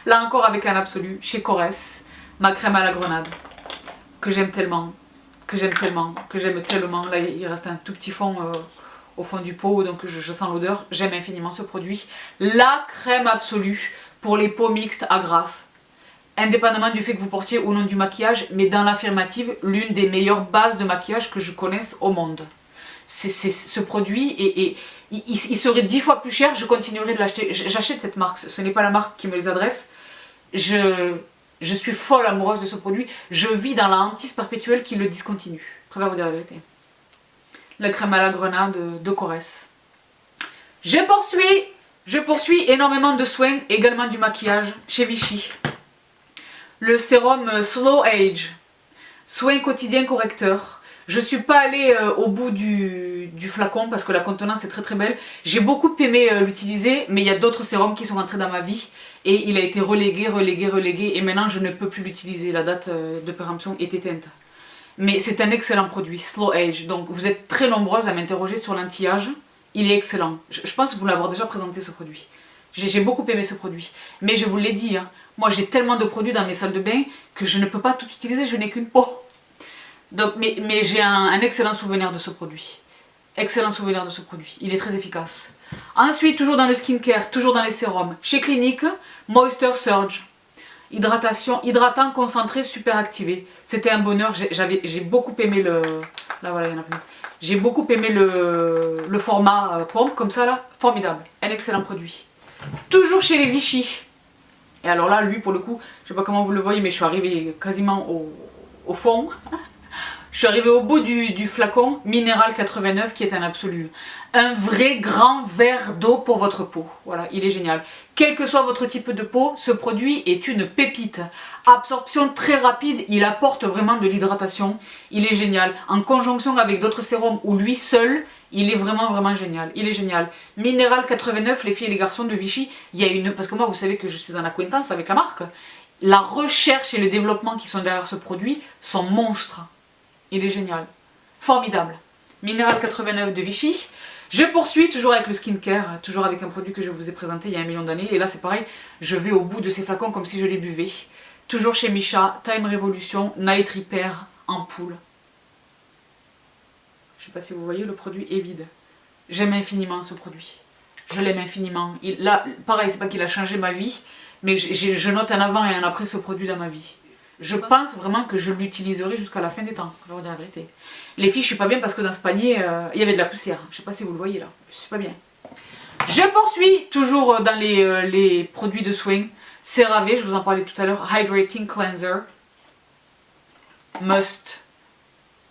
Là encore avec un absolu, chez Corès, ma crème à la grenade. Que j'aime tellement. Que j'aime tellement. Là il reste un tout petit fond au fond du pot, donc je sens l'odeur. J'aime infiniment ce produit. La crème absolue pour les peaux mixtes à grasse. Indépendamment du fait que vous portiez ou non du maquillage, mais dans l'affirmative, l'une des meilleures bases de maquillage que je connaisse au monde. Ce produit, et il serait 10 fois plus cher, je continuerai de l'acheter. J'achète cette marque, ce n'est pas la marque qui me les adresse. Je suis folle amoureuse de ce produit. Je vis dans la hantise perpétuelle qui le discontinue. Je préfère vous dire la vérité. La crème à la grenade de Corès. Je poursuis énormément de soins, également du maquillage, chez Vichy. Le sérum Slow Age, soin quotidien correcteur. Je suis pas allée au bout du flacon parce que la contenance est très belle. J'ai beaucoup aimé l'utiliser, mais il y a d'autres sérums qui sont entrés dans ma vie et il a été relégué et maintenant je ne peux plus l'utiliser. La date de péremption est éteinte. Mais c'est un excellent produit, Slow Age. Donc vous êtes très nombreuses à m'interroger sur l'anti-âge. Il est excellent. Je pense vous l'avoir déjà présenté ce produit. J'ai beaucoup aimé ce produit. Mais je vous l'ai dit, hein, moi j'ai tellement de produits dans mes salles de bain que je ne peux pas tout utiliser, je n'ai qu'une peau. Donc, mais j'ai un excellent souvenir de ce produit. Excellent souvenir de ce produit. Il est très efficace. Ensuite, toujours dans le skincare, toujours dans les sérums. Chez Clinique, Moisture Surge. Hydratant concentré super activé. C'était un bonheur. J'ai beaucoup aimé le... Là voilà, il y en a plein. J'ai beaucoup aimé le format pompe comme ça là. Formidable. Un excellent produit. Toujours chez les Vichy. Et alors là, lui pour le coup, je sais pas comment vous le voyez, mais je suis arrivée quasiment au fond. Je suis arrivée au bout du flacon Minéral 89 qui est un absolu. Un vrai grand verre d'eau pour votre peau. Voilà, il est génial. Quel que soit votre type de peau, ce produit est une pépite. Absorption très rapide, il apporte vraiment de l'hydratation. Il est génial. En conjonction avec d'autres sérums ou lui seul, il est vraiment génial. Il est génial. Minéral 89, les filles et les garçons de Vichy, il y a une... Parce que moi, vous savez que je suis en acquaintance avec la marque. La recherche et le développement qui sont derrière ce produit sont monstres. Il est génial. Formidable. Minéral 89 de Vichy. Je poursuis toujours avec le skincare, toujours avec un produit que je vous ai présenté il y a 1 million d'années. Et là c'est pareil, je vais au bout de ces flacons comme si je les buvais. toujours chez Missha, Time Revolution, Night Repair, ampoule. Je sais pas si vous voyez, le produit est vide. J'aime infiniment ce produit. Je l'aime infiniment. Là, pareil, c'est pas qu'il a changé ma vie, mais je note un avant et un après ce produit dans ma vie. Je pense vraiment que je l'utiliserai jusqu'à la fin des temps, je vais vous dire la vérité. Les filles, je suis pas bien parce que dans ce panier, il y avait de la poussière. Je sais pas si vous le voyez là, je suis pas bien. Je poursuis toujours dans les produits de soins. CeraVe, je vous en parlais tout à l'heure, Hydrating Cleanser. Must.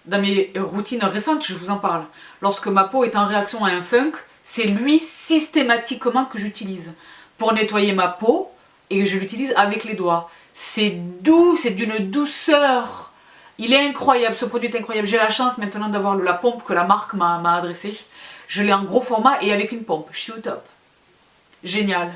Dans mes routines récentes, je vous en parle. Lorsque ma peau est en réaction à un funk, c'est lui systématiquement que j'utilise pour nettoyer ma peau et je l'utilise avec les doigts. C'est doux, c'est d'une douceur. Il est incroyable, ce produit est incroyable. J'ai la chance maintenant d'avoir la pompe que la marque m'a adressée. Je l'ai en gros format et avec une pompe. Je suis au top. Génial.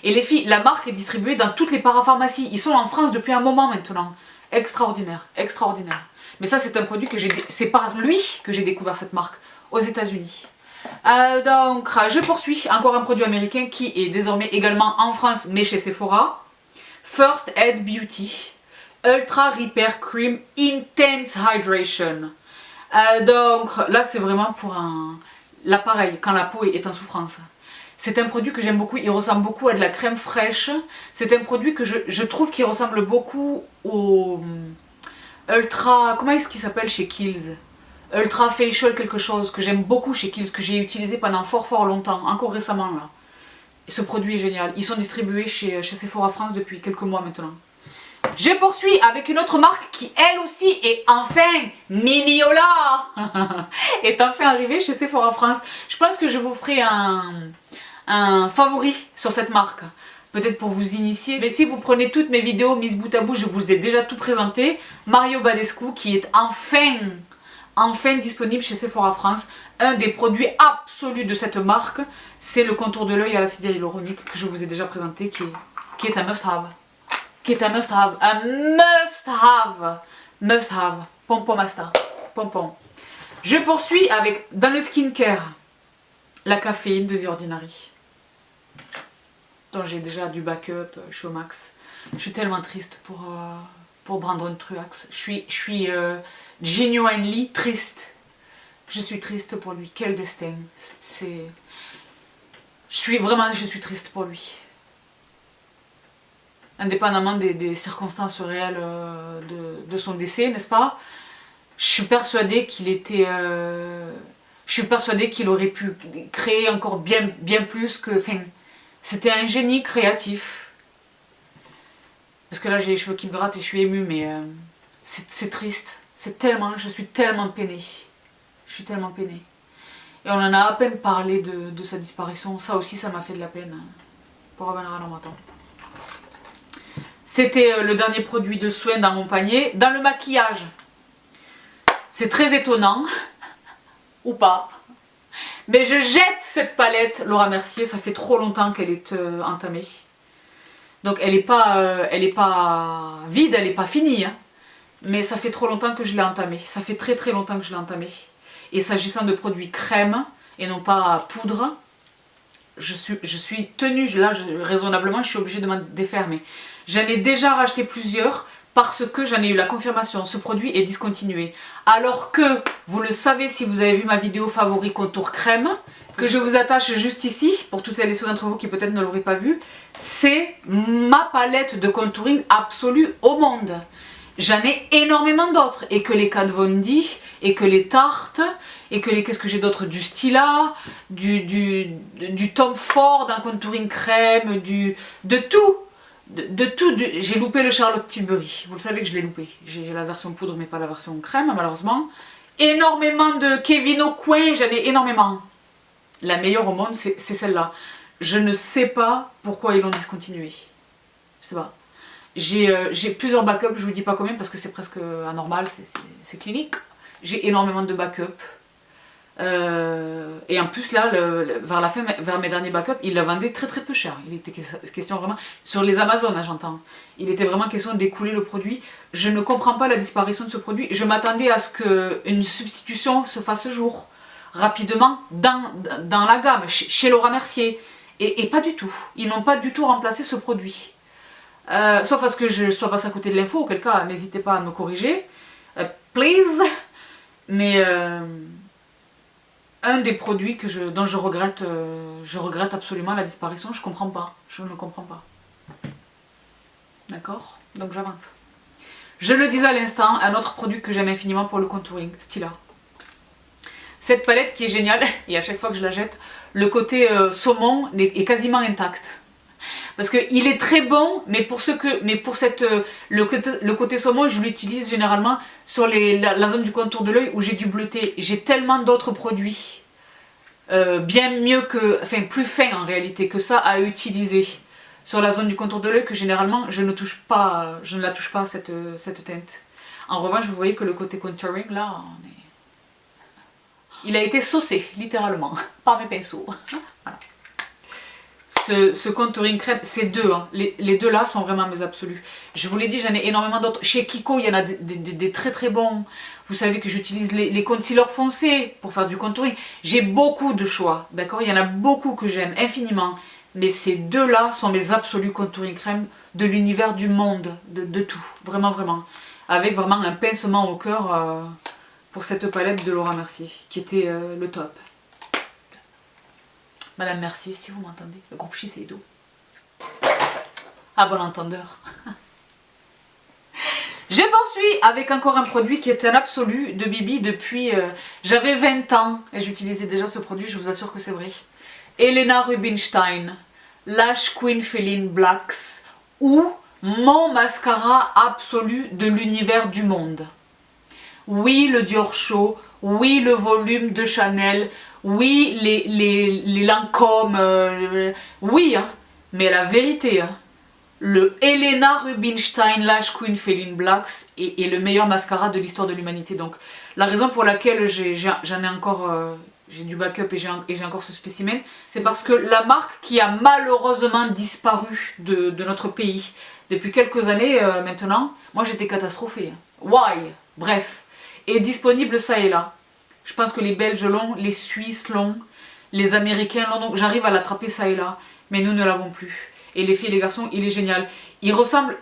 Et les filles, la marque est distribuée dans toutes les parapharmacies. Ils sont en France depuis un moment maintenant. Extraordinaire, extraordinaire. Mais ça, c'est un produit que c'est par lui que j'ai découvert cette marque aux États-Unis. Donc, je poursuis. Encore un produit américain qui est désormais également en France, mais chez Sephora. First Aid Beauty Ultra Repair Cream Intense Hydration. Donc, là, c'est vraiment pour l'appareil quand la peau est en souffrance. C'est un produit que j'aime beaucoup, il ressemble beaucoup à de la crème fraîche. C'est un produit que je trouve qui ressemble beaucoup au Ultra... Comment est-ce qu'il s'appelle chez Kiehl's? Ultra Facial quelque chose que j'aime beaucoup chez Kiehl's, que j'ai utilisé pendant fort longtemps, encore récemment là. Et ce produit est génial. Ils sont distribués chez Sephora France depuis quelques mois maintenant. Je poursuis avec une autre marque qui elle aussi est enfin Mimiola est enfin arrivée chez Sephora France. Je pense que je vous ferai un favori sur cette marque. Peut-être pour vous initier. Mais si vous prenez toutes mes vidéos mises bout à bout, je vous ai déjà tout présenté. Mario Badescu qui est enfin disponible chez Sephora France. Un des produits absolus de cette marque, c'est le contour de l'œil à l'acide hyaluronique que je vous ai déjà présenté, qui est un must-have. Qui est un must-have. Un must-have. Must-have. Pompon Masta. Pompon. Je poursuis avec, dans le skincare, la caféine de The Ordinary. Dont j'ai déjà du backup, je suis au max. Je suis tellement triste pour Brandon Truax. Je suis genuinely triste. Je suis triste pour lui. Quel destin. Je suis triste pour lui. Indépendamment des circonstances réelles de son décès, n'est-ce pas? Je suis persuadée qu'il était... je suis persuadée qu'il aurait pu créer encore bien plus que... Enfin, c'était un génie créatif. Parce que là j'ai les cheveux qui me grattent et je suis émue, mais c'est triste. Je suis tellement peinée. Je suis tellement peinée. Et on en a à peine parlé de sa disparition. Ça aussi, ça m'a fait de la peine. Pour revenir à l'amaton. C'était le dernier produit de soin dans mon panier. Dans le maquillage, c'est très étonnant. Ou pas. Mais je jette cette palette Laura Mercier. Ça fait trop longtemps qu'elle est entamée. Donc elle n'est pas vide, elle n'est pas finie. Hein. Mais ça fait trop longtemps que je l'ai entamée. Ça fait très longtemps que je l'ai entamée. Et s'agissant de produits crème et non pas poudre, je suis tenue, là raisonnablement je suis obligée de m'en défaire, mais j'en ai déjà racheté plusieurs parce que j'en ai eu la confirmation, ce produit est discontinué. Alors que, vous le savez si vous avez vu ma vidéo favori contour crème, que je vous attache juste ici, pour toutes celles et ceux d'entre vous qui peut-être ne l'auraient pas vu, c'est ma palette de contouring absolue au monde. J'en ai énormément d'autres, et que les Kat Von D, et que les Tarte, et que les, qu'est-ce que j'ai d'autre, du Stila, du Tom Ford, un contouring crème, de tout, j'ai loupé le Charlotte Tilbury, vous le savez que je l'ai loupé, j'ai la version poudre mais pas la version crème malheureusement. Énormément de Kevyn Aucoin, j'en ai énormément. La meilleure au monde c'est celle-là. Je ne sais pas pourquoi ils l'ont discontinuée, je sais pas. J'ai plusieurs backups, je vous dis pas combien parce que c'est presque anormal, c'est clinique. J'ai énormément de backups. Et en plus là, vers la fin, vers mes derniers backups, ils la vendaient très peu cher. Il était question vraiment, sur les Amazon hein, j'entends, il était vraiment question d'écouler le produit. Je ne comprends pas la disparition de ce produit. Je m'attendais à ce qu'une substitution se fasse jour, rapidement, dans la gamme, chez Laura Mercier. Et pas du tout. Ils n'ont pas du tout remplacé ce produit. Sauf à ce que je sois passée à côté de l'info, auquel cas n'hésitez pas à me corriger, please. Mais un des produits dont je regrette absolument la disparition, je comprends pas, je ne comprends pas. D'accord? Donc j'avance. Je le disais à l'instant, un autre produit que j'aime infiniment pour le contouring, Stila. Cette palette qui est géniale, et à chaque fois que je la jette, le côté saumon est quasiment intact. Parce qu'il est très bon, mais le côté saumon, je l'utilise généralement sur la zone du contour de l'œil où j'ai du bleuté. J'ai tellement d'autres produits, bien mieux que, enfin plus fins en réalité que ça à utiliser sur la zone du contour de l'œil que généralement je ne la touche pas cette teinte. En revanche, vous voyez que le côté contouring là, il a été saucé littéralement par mes pinceaux. Voilà. Ce contouring crème, ces deux, hein, les deux là sont vraiment mes absolus. Je vous l'ai dit, j'en ai énormément d'autres. Chez Kiko, il y en a des très très bons. Vous savez que j'utilise les concealers foncés pour faire du contouring. J'ai beaucoup de choix, d'accord? Il y en a beaucoup que j'aime infiniment. Mais ces deux là sont mes absolus contouring crème de l'univers du monde, de tout. Vraiment, vraiment. Avec vraiment un pincement au cœur pour cette palette de Laura Mercier, qui était le top. Madame Mercier, si vous m'entendez, le groupe Shiseido. À bon entendeur. Je poursuis avec encore un produit qui est un absolu de Bibi depuis... j'avais 20 ans et j'utilisais déjà ce produit, je vous assure que c'est vrai. Helena Rubinstein, Lash Queen Feline Blacks, ou mon mascara absolu de l'univers du monde. Oui, le Dior Show, oui, le volume de Chanel, oui, les Lancôme, oui, hein, mais la vérité, hein, le Helena Rubinstein Lash Queen Feline Blacks est le meilleur mascara de l'histoire de l'humanité. Donc, la raison pour laquelle j'en ai encore, j'ai du backup et j'ai encore ce spécimen, c'est parce que la marque qui a malheureusement disparu de notre pays depuis quelques années maintenant, moi j'étais catastrophée. Why? Bref, est disponible ça et là. Je pense que les Belges l'ont, les Suisses l'ont, les Américains l'ont, donc j'arrive à l'attraper ça et là, mais nous ne l'avons plus. Et les filles et les garçons, il est génial. Il ressemble,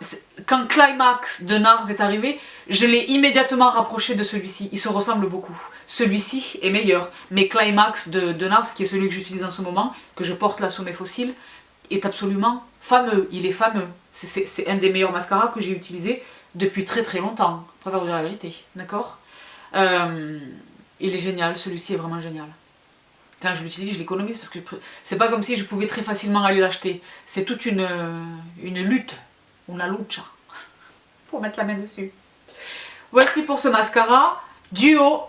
quand Climax de NARS est arrivé, je l'ai immédiatement rapproché de celui-ci, il se ressemble beaucoup. Celui-ci est meilleur, mais Climax de NARS, qui est celui que j'utilise en ce moment, que je porte là sous mes fossiles, est absolument fameux, il est fameux. C'est un des meilleurs mascaras que j'ai utilisé depuis très très longtemps, je préfère vous dire la vérité, d'accord? Il est génial, celui-ci est vraiment génial. Quand je l'utilise, je l'économise parce que c'est pas comme si je pouvais très facilement aller l'acheter. C'est toute une lutte, una lucha, pour mettre la main dessus. Voici pour ce mascara, Duo,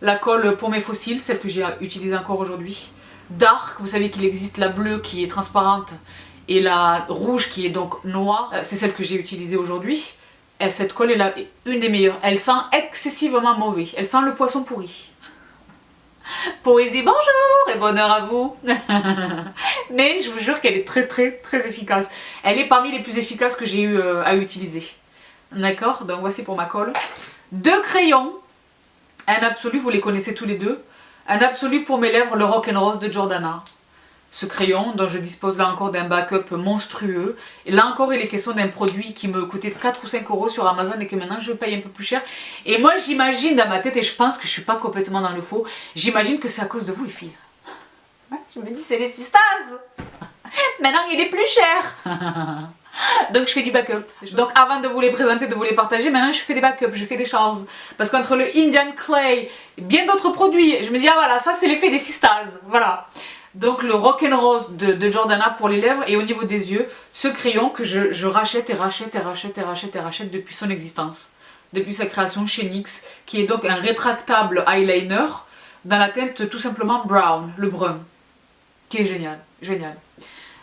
la colle pour mes fossiles, celle que j'ai utilisée encore aujourd'hui. Dark, vous savez qu'il existe la bleue qui est transparente et la rouge qui est donc noire. C'est celle que j'ai utilisée aujourd'hui. Cette colle est une des meilleures. Elle sent excessivement mauvais. Elle sent le poisson pourri. Poésie, bonjour et bonheur à vous. Mais je vous jure qu'elle est très très très efficace. Elle est parmi les plus efficaces que j'ai eu à utiliser. D'accord? Donc voici pour ma colle. Deux crayons. Un absolu, vous les connaissez tous les deux. Un absolu pour mes lèvres, le Rock'n'Rose de Jordana. Ce crayon dont je dispose là encore d'un backup monstrueux. Et là encore il est question d'un produit qui me coûtait 4 ou 5 € sur Amazon et que maintenant je paye un peu plus cher. Et moi j'imagine dans ma tête, et je pense que je suis pas complètement dans le faux, j'imagine que c'est à cause de vous les filles. Ouais, je me dis c'est les sisters. Maintenant il est plus cher. Donc je fais du backup. Donc avant de vous les présenter, de vous les partager, maintenant je fais des backups, je fais des choses. Parce qu'entre le Indian Clay et bien d'autres produits, je me dis ah voilà, ça c'est l'effet des sisters. Voilà. Donc le Rock'n'Rose de Jordana pour les lèvres, et au niveau des yeux, ce crayon que je rachète et rachète et rachète et rachète et rachète depuis son existence. Depuis sa création chez NYX, qui est donc un rétractable eyeliner dans la teinte tout simplement brown, le brun. Qui est génial, génial.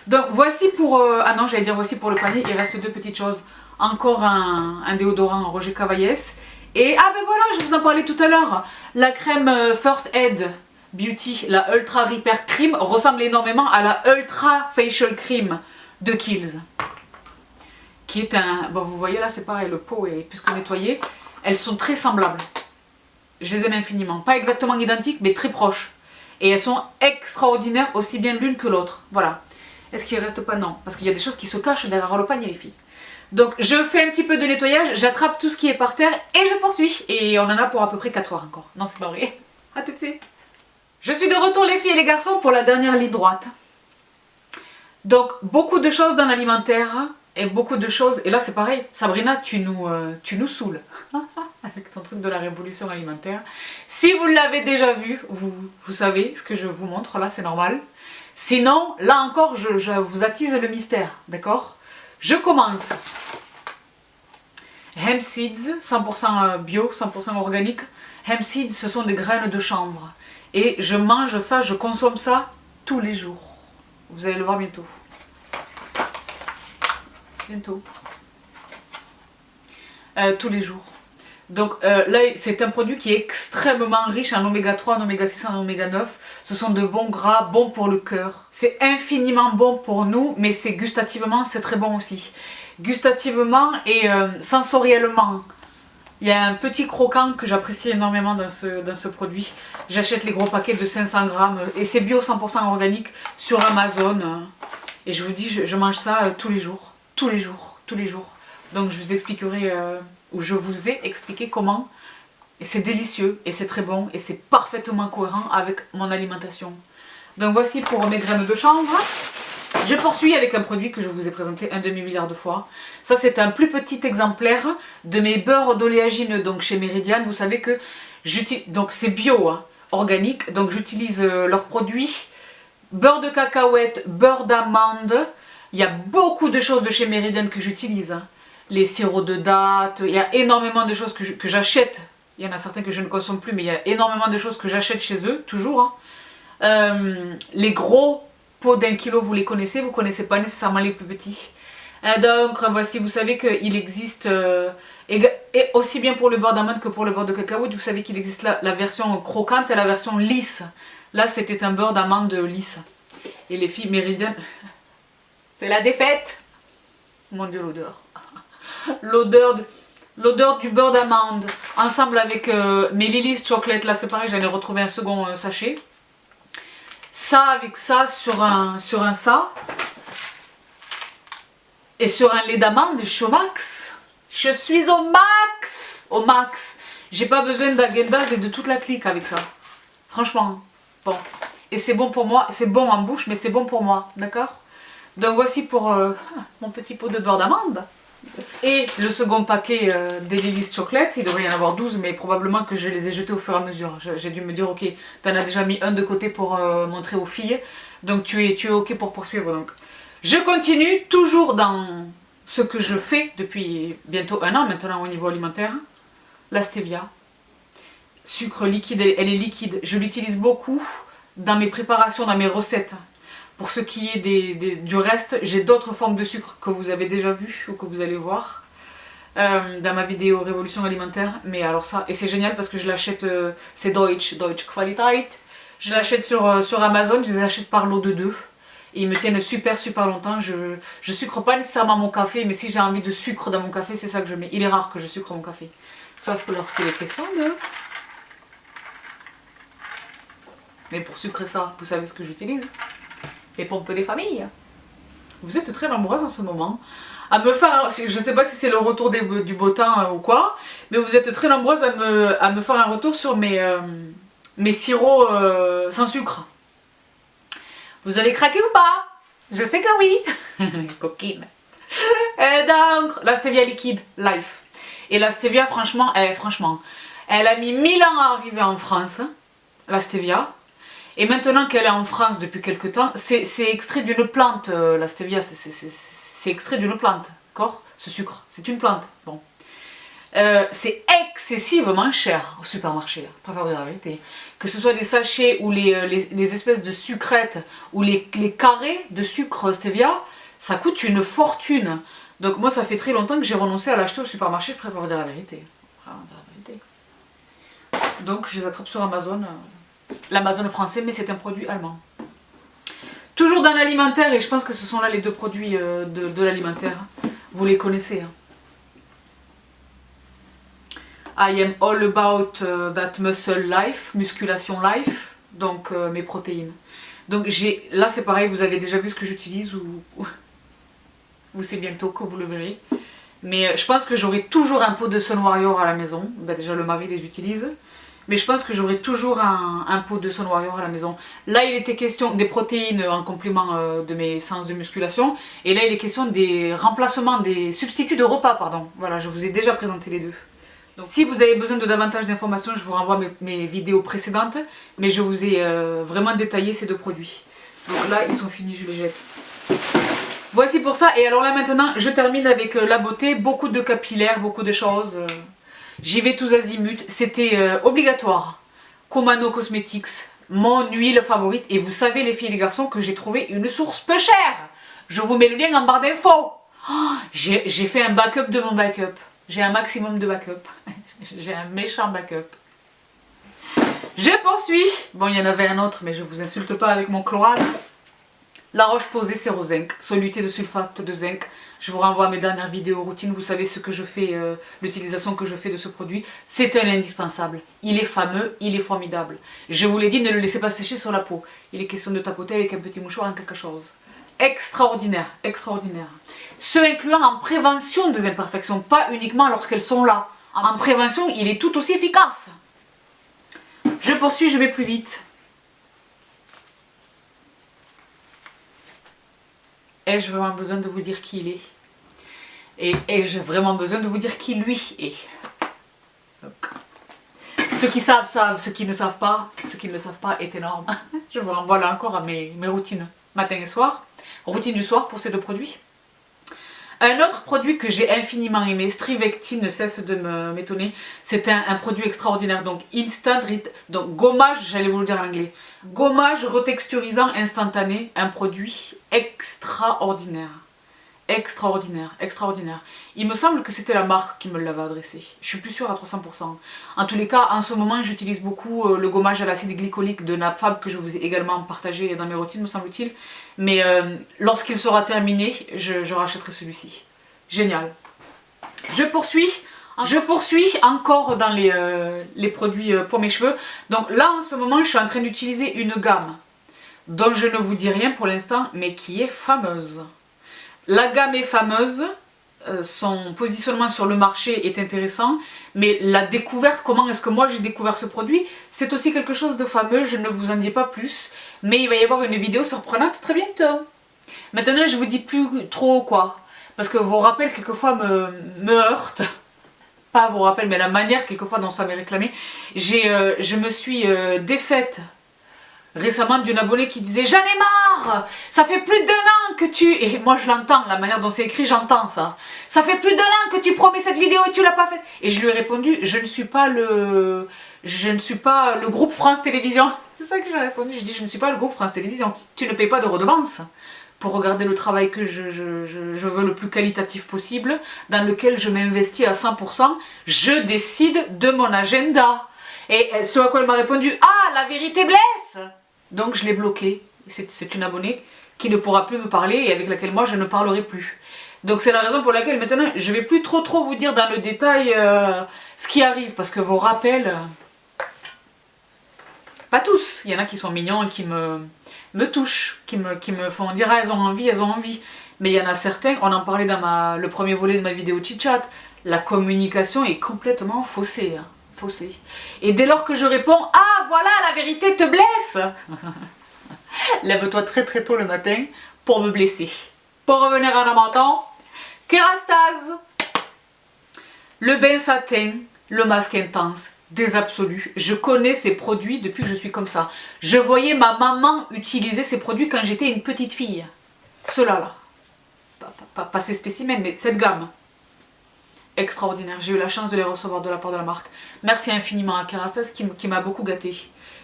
Donc voici pour... ah non, j'allais dire voici pour le panier, il reste deux petites choses. Encore un déodorant Roger Cavaillès. Et ah ben voilà, je vous en parlais tout à l'heure, la crème First Aid Beauty, la Ultra Repair Cream, ressemble énormément à la Ultra Facial Cream de Kiehl's. Qui est un... Bon, vous voyez là, c'est pareil, le pot est plus que nettoyé. Elles sont très semblables. Je les aime infiniment. Pas exactement identiques, mais très proches. Et elles sont extraordinaires, aussi bien l'une que l'autre. Voilà. Est-ce qu'il reste pas? Non, parce qu'il y a des choses qui se cachent derrière le panier les filles. Donc je fais un petit peu de nettoyage, j'attrape tout ce qui est par terre et je poursuis. Et on en a pour à peu près 4 heures encore. Non, c'est pas vrai. A tout de suite. Je suis de retour les filles et les garçons pour la dernière ligne droite. Donc beaucoup de choses dans l'alimentaire et beaucoup de choses, et là c'est pareil, Sabrina tu nous saoules avec ton truc de la révolution alimentaire. Si vous l'avez déjà vu, vous savez ce que je vous montre là, c'est normal. Sinon là encore je vous attise le mystère, d'accord? Je commence. Hemp seeds, 100% bio, 100% organique. Hemp seeds ce sont des graines de chanvre et je mange ça, je consomme ça tous les jours. Vous allez le voir bientôt. Bientôt. Tous les jours. Donc là, c'est un produit qui est extrêmement riche en oméga 3, en oméga 6, en oméga 9. Ce sont de bons gras, bons pour le cœur. C'est infiniment bon pour nous, mais c'est gustativement, c'est très bon aussi. Gustativement et sensoriellement. Il y a un petit croquant que j'apprécie énormément dans ce produit. J'achète les gros paquets de 500 grammes et c'est bio 100% organique sur Amazon. Et je vous dis, je mange ça tous les jours. Tous les jours, tous les jours. Donc je vous expliquerai, ou je vous ai expliqué comment. Et c'est délicieux, et c'est très bon, et c'est parfaitement cohérent avec mon alimentation. Donc voici pour mes graines de chanvre. Je poursuis avec un produit que je vous ai présenté un demi-milliard de fois. Ça c'est un plus petit exemplaire de mes beurres d'oléagineux, donc chez Méridiane. Vous savez que donc c'est bio, hein, organique, donc j'utilise leurs produits. Beurre de cacahuète, beurre d'amande. Il y a beaucoup de choses de chez Méridiane que j'utilise. Hein. Les sirops de dattes, il y a énormément de choses que j'achète. Il y en a certains que je ne consomme plus, mais il y a énormément de choses que j'achète chez eux, toujours. Hein. Les gros pots d'1 kilo, vous les connaissez, vous ne connaissez pas nécessairement les plus petits. Donc voici, vous savez qu'il existe, et aussi bien pour le beurre d'amande que pour le beurre de cacahuète, vous savez qu'il existe la version croquante et la version lisse. Là, c'était un beurre d'amande lisse. Et les filles Méridiane, c'est la défaite. Mon Dieu, l'odeur. L'odeur du beurre d'amande, ensemble avec mes Lily's Chocolate, là c'est pareil, j'en ai retrouvé un second sachet. Ça avec ça sur un ça. Et sur un lait d'amande, je suis au max. Je suis au max. Au max. J'ai pas besoin d'Agendas et de toute la clique avec ça. Franchement. Bon. Et c'est bon pour moi. C'est bon en bouche, mais c'est bon pour moi. D'accord? Donc voici pour mon petit pot de beurre d'amande. Et le second paquet des Lily's Chocolate. Il devrait y en avoir 12, mais probablement que je les ai jetés au fur et à mesure. J'ai dû me dire, ok, t'en as déjà mis un de côté pour montrer aux filles. Donc tu es ok pour poursuivre. Donc je continue toujours dans ce que je fais depuis bientôt 1 an maintenant au niveau alimentaire. La stevia. Sucre liquide, elle est liquide. Je l'utilise beaucoup dans mes préparations, dans mes recettes. Pour ce qui est du reste, j'ai d'autres formes de sucre que vous avez déjà vu ou que vous allez voir dans ma vidéo Révolution alimentaire. Mais alors ça, et c'est génial parce que je l'achète, c'est Deutsche Qualität. Je l'achète sur Amazon, je les achète par lot de 2. Et ils me tiennent super longtemps. Je sucre pas nécessairement mon café, mais si j'ai envie de sucre dans mon café, c'est ça que je mets. Il est rare que je sucre mon café. Sauf que lorsqu'il est question de... Mais pour sucrer ça, vous savez ce que j'utilise? Les pompes des familles. Vous êtes très nombreuses en ce moment à me faire, je sais pas si c'est le retour du beau temps ou quoi, mais vous êtes très nombreuses à me faire un retour sur mes sirops sans sucre. Vous avez craqué ou pas? Je sais que oui. Coquine. Donc, la stevia liquide, life. Et la stevia, franchement, elle a mis 1000 ans à arriver en France, la stevia. Et maintenant qu'elle est en France depuis quelques temps, c'est extrait d'une plante, la stevia, c'est extrait d'une plante, d'accord? Ce sucre, c'est une plante, bon. C'est excessivement cher au supermarché, je préfère dire la vérité. Que ce soit des sachets ou les espèces de sucrètes ou les carrés de sucre stevia, ça coûte une fortune. Donc moi ça fait très longtemps que j'ai renoncé à l'acheter au supermarché, je préfère dire la vérité. Donc je les attrape sur Amazon. L'Amazon français, mais c'est un produit allemand. Toujours dans l'alimentaire, et je pense que ce sont là les 2 produits de l'alimentaire. Vous les connaissez. Hein. I am all about that muscle life, musculation life, donc mes protéines. Donc là c'est pareil, vous avez déjà vu ce que j'utilise ou c'est bientôt que vous le verrez. Mais je pense que j'aurai toujours un pot de Sun Warrior à la maison. Ben, déjà le mari les utilise. Mais je pense que j'aurai toujours un pot de Sun Warrior à la maison. Là il était question des protéines en complément de mes séances de musculation. Et là il est question des remplacements, des substituts de repas, pardon. Voilà, je vous ai déjà présenté les deux. Donc, si vous avez besoin de davantage d'informations, je vous renvoie mes vidéos précédentes. Mais je vous ai vraiment détaillé ces deux produits. Donc là ils sont finis, je les jette. Voici pour ça. Et alors là maintenant je termine avec la beauté. Beaucoup de capillaires, beaucoup de choses. J'y vais tous azimuts. C'était obligatoire. Kumano Cosmetics, mon huile favorite. Et vous savez les filles et les garçons que j'ai trouvé une source peu chère. Je vous mets le lien en barre d'infos. Oh, j'ai fait un backup de mon backup. J'ai un maximum de backup. J'ai un méchant backup. Je poursuis. Bon, il y en avait un autre, mais je vous insulte pas avec mon chloral. La Roche-Posay Sérozinc, soluté de sulfate de zinc. Je vous renvoie à mes dernières vidéos routines. Vous savez ce que je fais, l'utilisation que je fais de ce produit. C'est un indispensable. Il est fameux, il est formidable. Je vous l'ai dit, ne le laissez pas sécher sur la peau. Il est question de tapoter avec un petit mouchoir en quelque chose. Extraordinaire, extraordinaire. Ce incluant en prévention des imperfections, pas uniquement lorsqu'elles sont là. En prévention, il est tout aussi efficace. Je poursuis, je vais plus vite. Ai-je vraiment besoin de vous dire qui il est? Et ai-je vraiment besoin de vous dire qui lui est? Donc, ceux qui savent, savent. Ceux qui ne savent pas, ceux qui ne le savent pas est énorme. Je vous renvoie là encore à mes routines matin et soir. Routine du soir pour ces deux produits. Un autre produit que j'ai infiniment aimé, Strivectin, ne cesse de m'étonner. C'est un produit extraordinaire. Donc donc gommage, j'allais vous le dire en anglais. Gommage retexturisant instantané, un produit extraordinaire. Extraordinaire, extraordinaire. Il me semble que c'était la marque qui me l'avait adressé. Je suis plus sûre à 300%. En tous les cas, en ce moment, j'utilise beaucoup le gommage à l'acide glycolique de Napfab que je vous ai également partagé dans mes routines, me semble-t-il. Mais lorsqu'il sera terminé, je rachèterai celui-ci. Génial. Je poursuis encore dans les produits pour mes cheveux. Donc là, en ce moment, je suis en train d'utiliser une gamme dont je ne vous dis rien pour l'instant, mais qui est fameuse. La gamme est fameuse, son positionnement sur le marché est intéressant, mais la découverte, comment est-ce que moi j'ai découvert ce produit, c'est aussi quelque chose de fameux, je ne vous en dis pas plus, mais il va y avoir une vidéo surprenante très bientôt. Maintenant je vous dis plus trop quoi, parce que vos rappels quelquefois me heurtent, pas vos rappels mais la manière quelquefois dont ça m'est réclamé. Je me suis défaite récemment d'une abonnée qui disait j'en ai marre, ça fait plus d'un an que tu... Et moi je l'entends, la manière dont c'est écrit, j'entends ça. Ça fait plus d'un an que tu promets cette vidéo et tu l'as pas faite. Et je lui ai répondu, je ne suis pas le groupe France Télévisions. C'est ça que j'ai répondu, je dis je ne suis pas le groupe France Télévisions. Tu ne payes pas de redevance pour regarder le travail que je veux le plus qualitatif possible, dans lequel je m'investis à 100%. Je décide de mon agenda. Et ce à quoi elle m'a répondu, ah la vérité blesse. Donc je l'ai bloqué. C'est une abonnée qui ne pourra plus me parler et avec laquelle moi je ne parlerai plus. Donc c'est la raison pour laquelle maintenant je ne vais plus trop vous dire dans le détail ce qui arrive. Parce que vos rappels, pas tous, il y en a qui sont mignons et qui me touchent, qui me font dire ah elles ont envie, elles ont envie. Mais il y en a certains, on en parlait dans le premier volet de ma vidéo chit-chat, la communication est complètement faussée. Hein. Faussé. Et dès lors que je réponds « Ah, voilà, la vérité te blesse !» Lève-toi très tôt le matin pour me blesser. Pour revenir en amendant, Kérastase, le bain satin, le masque intense, des absolus. Je connais ces produits depuis que je suis comme ça. Je voyais ma maman utiliser ces produits quand j'étais une petite fille. Ceux-là, là. Pas ces spécimens, mais cette gamme. Extraordinaire, j'ai eu la chance de les recevoir de la part de la marque. Merci infiniment à Kérastase qui m'a beaucoup gâtée.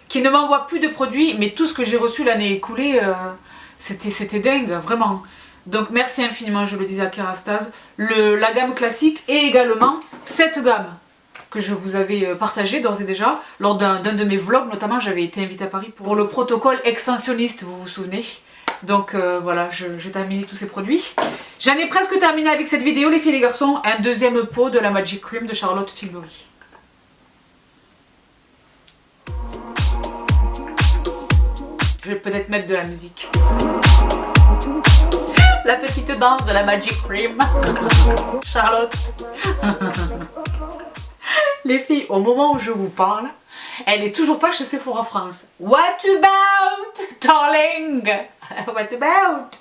Qui ne m'envoie plus de produits, mais tout ce que j'ai reçu l'année écoulée, c'était dingue, vraiment. Donc merci infiniment, je le disais à Kérastase. La gamme classique et également cette gamme que je vous avais partagée d'ores et déjà. Lors d'un de mes vlogs notamment, j'avais été invitée à Paris pour le protocole extensionniste, vous vous souvenez. Donc voilà, j'ai terminé tous ces produits. J'en ai presque terminé avec cette vidéo les filles et les garçons. Un deuxième pot de la Magic Cream de Charlotte Tilbury. Je vais peut-être mettre de la musique. La petite danse de la Magic Cream. Charlotte. Les filles, au moment où je vous parle, elle est toujours pas chez Sephora France. What about, darling? What about?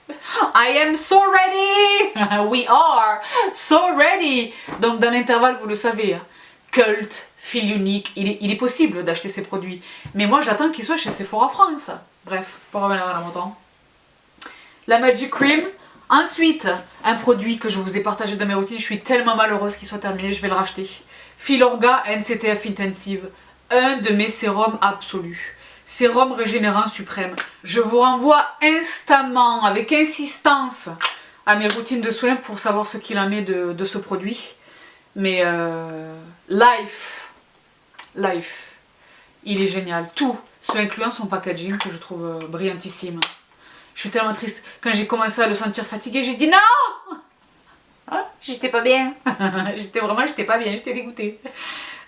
I am so ready. We are so ready. Donc dans l'intervalle, vous le savez, Cult, fil unique, il est possible d'acheter ces produits. Mais moi j'attends qu'il soit chez Sephora France. Bref, pour revenir à mon temps. La Magic Cream. Ensuite, un produit que je vous ai partagé dans mes routines, je suis tellement malheureuse qu'il soit terminé, je vais le racheter. Filorga NCTF Intensive, un de mes sérums absolus. Sérum régénérant suprême. Je vous renvoie instamment, avec insistance, à mes routines de soins pour savoir ce qu'il en est de ce produit. Mais Life, il est génial. Tout, ce incluant son packaging que je trouve brillantissime. Je suis tellement triste. Quand j'ai commencé à le sentir fatigué, j'ai dit non. J'étais pas bien. j'étais pas bien, j'étais dégoûtée.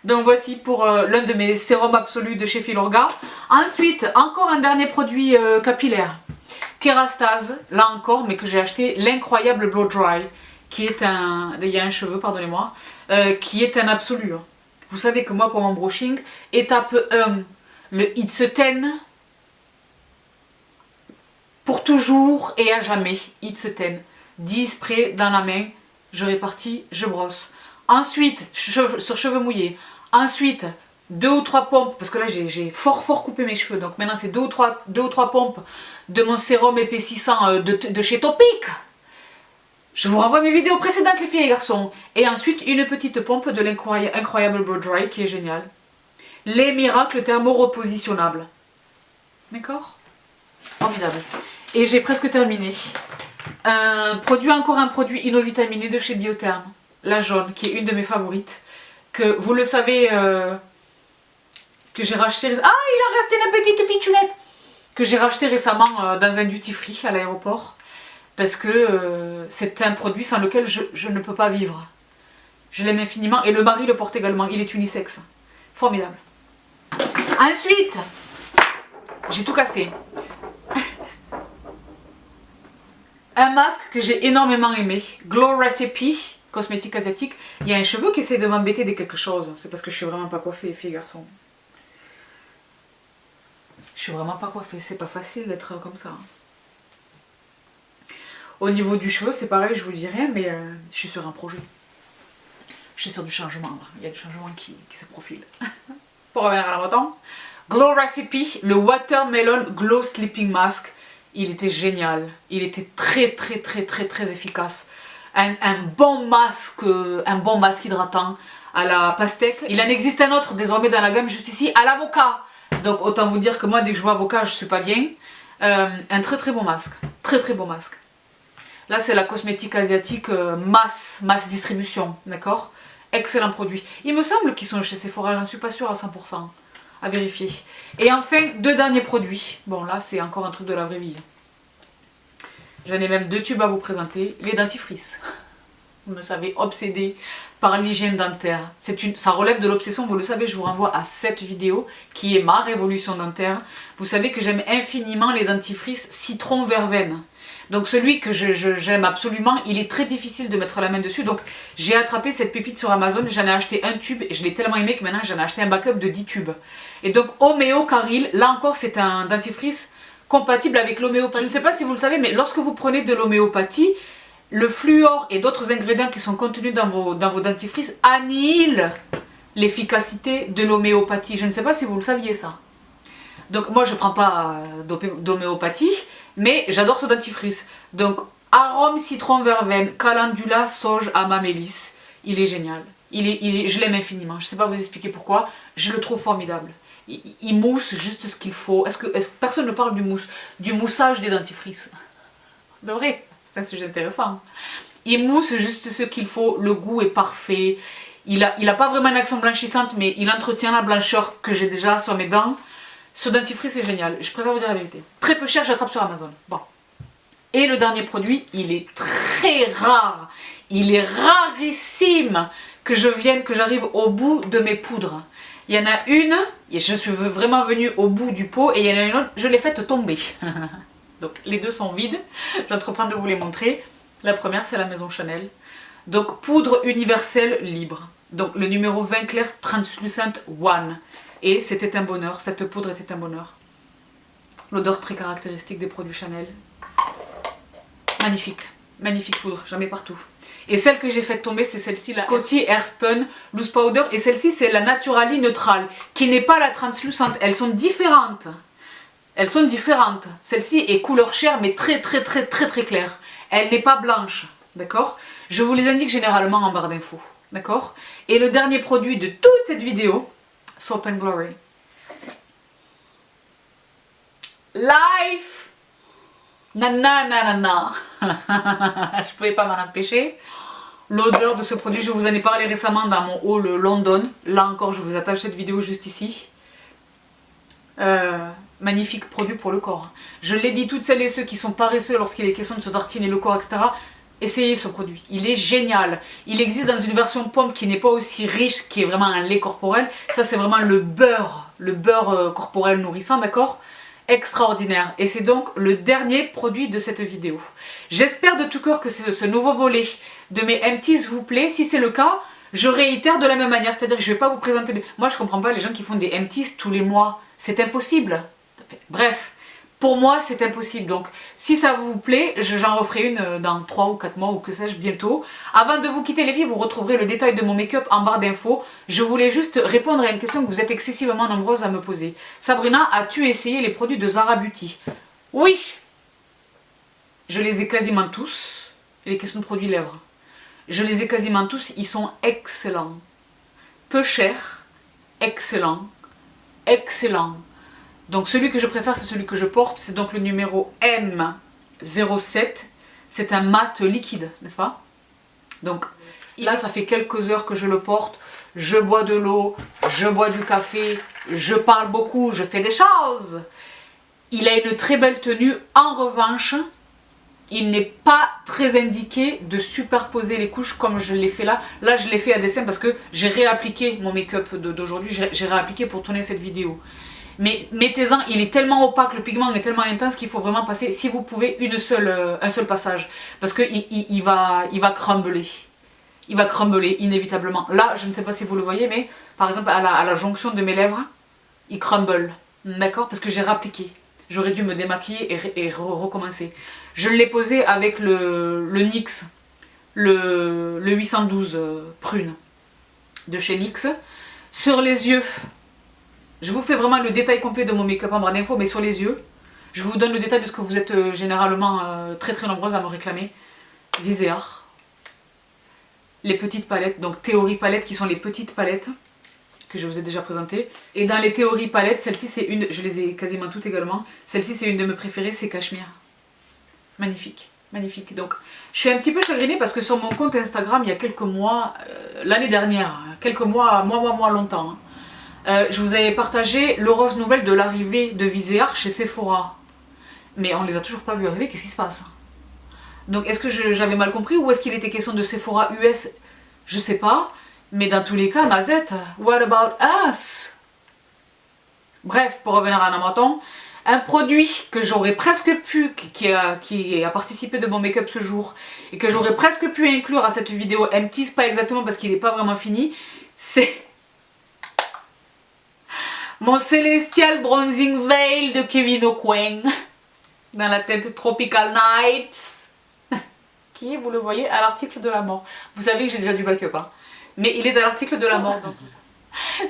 Donc voici pour l'un de mes sérums absolus de chez Filorga. Ensuite, encore un dernier produit capillaire. Kerastase, là encore, mais que j'ai acheté, l'incroyable Blow Dry, qui est un... Il y a un cheveu, pardonnez-moi, qui est un absolu. Vous savez que moi, pour mon brushing, étape 1, le It's a 10. Pour toujours et à jamais, It's a 10. 10 sprays dans la main, je répartis, je brosse. Ensuite, sur cheveux mouillés. Ensuite, 2 ou 3 pompes, parce que là j'ai fort coupé mes cheveux. Donc maintenant c'est 2 ou 3 pompes de mon sérum épaississant de chez Topic. Je vous renvoie mes vidéos précédentes les filles et garçons. Et ensuite une petite pompe de l'incroyable Blow Dry qui est génial. Les miracles thermo-repositionnables. D'accord? Formidable. Et j'ai presque terminé. Encore un produit innovitaminé de chez Biotherm. La jaune, qui est une de mes favorites. Que vous le savez, que j'ai racheté. Ah, il en restait une petite pitchounette! Que j'ai racheté récemment dans un duty free à l'aéroport. Parce que c'est un produit sans lequel je ne peux pas vivre. Je l'aime infiniment. Et le mari le porte également. Il est unisexe. Formidable. Ensuite, j'ai tout cassé. Un masque que j'ai énormément aimé. Glow Recipe. Cosmétique asiatique. Il y a un cheveu qui essaie de m'embêter de quelque chose. C'est parce que je suis vraiment pas coiffée, filles et garçons. Je suis vraiment pas coiffée. C'est pas facile d'être comme ça. Au niveau du cheveu, c'est pareil, je vous le dis rien, mais je suis sur un projet. Je suis sur du changement. Là. Il y a du changement qui se profile. Pour revenir à la moto. Glow Recipe, le Watermelon Glow Sleeping Mask. Il était génial. Il était très efficace. Un bon masque hydratant à la pastèque. Il en existe un autre désormais dans la gamme juste ici, à l'avocat. Donc autant vous dire que moi dès que je vois avocat je suis pas bien. Un très bon masque. Très beau masque. Là c'est la cosmétique asiatique masse distribution, d'accord? Excellent produit. Il me semble qu'ils sont chez Sephora, j'en suis pas sûre à 100%. À vérifier. Et enfin, 2 derniers produits. Bon là c'est encore un truc de la vraie vie. J'en ai même 2 tubes à vous présenter. Les dentifrices. Vous me savez, obsédée par l'hygiène dentaire. Ça relève de l'obsession, vous le savez, je vous renvoie à cette vidéo qui est ma révolution dentaire. Vous savez que j'aime infiniment les dentifrices citron verveine. Donc celui que j'aime absolument, il est très difficile de mettre la main dessus. Donc j'ai attrapé cette pépite sur Amazon, j'en ai acheté un tube et je l'ai tellement aimé que maintenant j'en ai acheté un backup de 10 tubes. Et donc Homéo Caril, là encore c'est un dentifrice compatible avec l'homéopathie. Je ne sais pas si vous le savez, mais lorsque vous prenez de l'homéopathie, le fluor et d'autres ingrédients qui sont contenus dans vos dentifrices annihilent l'efficacité de l'homéopathie. Je ne sais pas si vous le saviez ça. Donc moi je ne prends pas d'homéopathie, mais j'adore ce dentifrice. Donc arôme citron verveine, calendula, sauge, amamélis. Il est génial. Je l'aime infiniment. Je ne sais pas vous expliquer pourquoi. Je le trouve formidable. Il mousse juste ce qu'il faut. Est-ce que personne ne parle du moussage des dentifrices? De vrai, c'est un sujet intéressant. Il mousse juste ce qu'il faut. Le goût est parfait. Il a pas vraiment une action blanchissante, mais il entretient la blancheur que j'ai déjà sur mes dents. Ce dentifrice est génial. Je préfère vous dire la vérité. Très peu cher, j'attrape sur Amazon. Bon. Et le dernier produit, il est très rare. Il est rarissime que j'arrive au bout de mes poudres. Il y en a une, et je suis vraiment venue au bout du pot, et il y en a une autre, je l'ai faite tomber. Donc les deux sont vides, j'entreprends de vous les montrer. La première, c'est la Maison Chanel. Donc poudre universelle libre. Donc le numéro 20 clair Translucent One. Et c'était un bonheur, cette poudre était un bonheur. L'odeur très caractéristique des produits Chanel. Magnifique, magnifique poudre, j'en mets partout. Et celle que j'ai faite tomber, c'est celle-ci, la Coty Airspun Loose Powder. Et celle-ci, c'est la Naturally Neutrale, qui n'est pas la translucente. Elles sont différentes. Elles sont différentes. Celle-ci est couleur chair, mais très claire. Elle n'est pas blanche, d'accord? Je vous les indique généralement en barre d'infos, d'accord? Et le dernier produit de toute cette vidéo, Soap and Glory. Life! Nanana. Je pouvais pas m'en empêcher. L'odeur de ce produit, je vous en ai parlé récemment dans mon haul London. Là encore, je vous attache cette vidéo juste ici. Magnifique produit pour le corps. Je l'ai dit, toutes celles et ceux qui sont paresseux lorsqu'il est question de se tartiner le corps, etc. Essayez ce produit, il est génial. Il existe dans une version pomme qui n'est pas aussi riche, qui est vraiment un lait corporel. Ça c'est vraiment le beurre corporel nourrissant, d'accord? Extraordinaire. Et c'est donc le dernier produit de cette vidéo. J'espère de tout cœur que ce nouveau volet de mes empties vous plaît. Si c'est le cas, je réitère de la même manière. C'est-à-dire que je ne vais pas vous présenter des... Moi je comprends pas les gens qui font des empties tous les mois. C'est impossible. Bref. Pour moi, c'est impossible. Donc, si ça vous plaît, j'en referai une dans 3 ou 4 mois ou que sais-je bientôt. Avant de vous quitter les filles, vous retrouverez le détail de mon make-up en barre d'infos. Je voulais juste répondre à une question que vous êtes excessivement nombreuses à me poser. Sabrina, as-tu essayé les produits de Zara Beauty? Oui. Je les ai quasiment tous. Les questions de produits lèvres. Je les ai quasiment tous. Ils sont excellents. Peu chers. Excellents. Excellents. Donc celui que je préfère, c'est celui que je porte, c'est donc le numéro M07. C'est un mat liquide, n'est-ce pas? Donc là, ça fait quelques heures que je le porte. Je bois de l'eau, je bois du café, je parle beaucoup, je fais des choses. Il a une très belle tenue. En revanche, il n'est pas très indiqué de superposer les couches comme je l'ai fait là. Là, je l'ai fait à dessein parce que j'ai réappliqué mon make-up d'aujourd'hui. J'ai réappliqué pour tourner cette vidéo. Mais mettez-en, il est tellement opaque, le pigment est tellement intense qu'il faut vraiment passer, si vous pouvez, un seul passage. Parce qu'il va crumbler. Il va crumbler inévitablement. Là, je ne sais pas si vous le voyez, mais par exemple, à la jonction de mes lèvres, il crumble. D'accord? Parce que j'ai réappliqué. J'aurais dû me démaquiller et recommencer. Je l'ai posé avec le NYX, le 812 prune de chez NYX. Sur les yeux... Je vous fais vraiment le détail complet de mon make-up en barre d'infos, mais sur les yeux, je vous donne le détail de ce que vous êtes généralement très nombreuses à me réclamer. Viséar. Les petites palettes, donc Théorie palettes, qui sont les petites palettes que je vous ai déjà présentées. Et dans les Théorie palettes, celle-ci c'est une, je les ai quasiment toutes également. Celle-ci c'est une de mes préférées, c'est Cachemire. Magnifique, magnifique. Donc je suis un petit peu chagrinée parce que sur mon compte Instagram, il y a quelques mois, l'année dernière, quelques mois, longtemps, hein, je vous avais partagé l'heureuse nouvelle de l'arrivée de Viséar chez Sephora. Mais on ne les a toujours pas vus arriver, qu'est-ce qui se passe? Donc est-ce que j'avais mal compris ou est-ce qu'il était question de Sephora US? Je sais pas. Mais dans tous les cas, Mazette, what about us? Bref, pour revenir à Namaton, un produit que j'aurais presque pu, qui a participé de mon make-up ce jour, et que j'aurais presque pu inclure à cette vidéo empties, pas exactement parce qu'il n'est pas vraiment fini, c'est... mon Celestial Bronzing Veil de Kevyn Aucoin dans la teinte Tropical Nights qui est, vous le voyez, à l'article de la mort. Vous savez que j'ai déjà du backup, hein, mais il est à l'article de la mort. Donc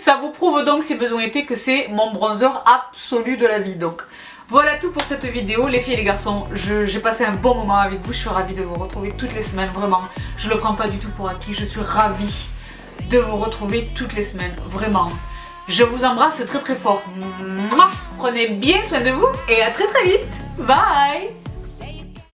ça vous prouve donc, si besoin était, que c'est mon bronzer absolu de la vie. Donc voilà tout pour cette vidéo, les filles et les garçons. J'ai passé un bon moment avec vous, je suis ravie de vous retrouver toutes les semaines, vraiment. Je ne le prends pas du tout pour acquis, je suis ravie de vous retrouver toutes les semaines, vraiment. Je vous embrasse très fort. Prenez bien soin de vous et à très vite. Bye.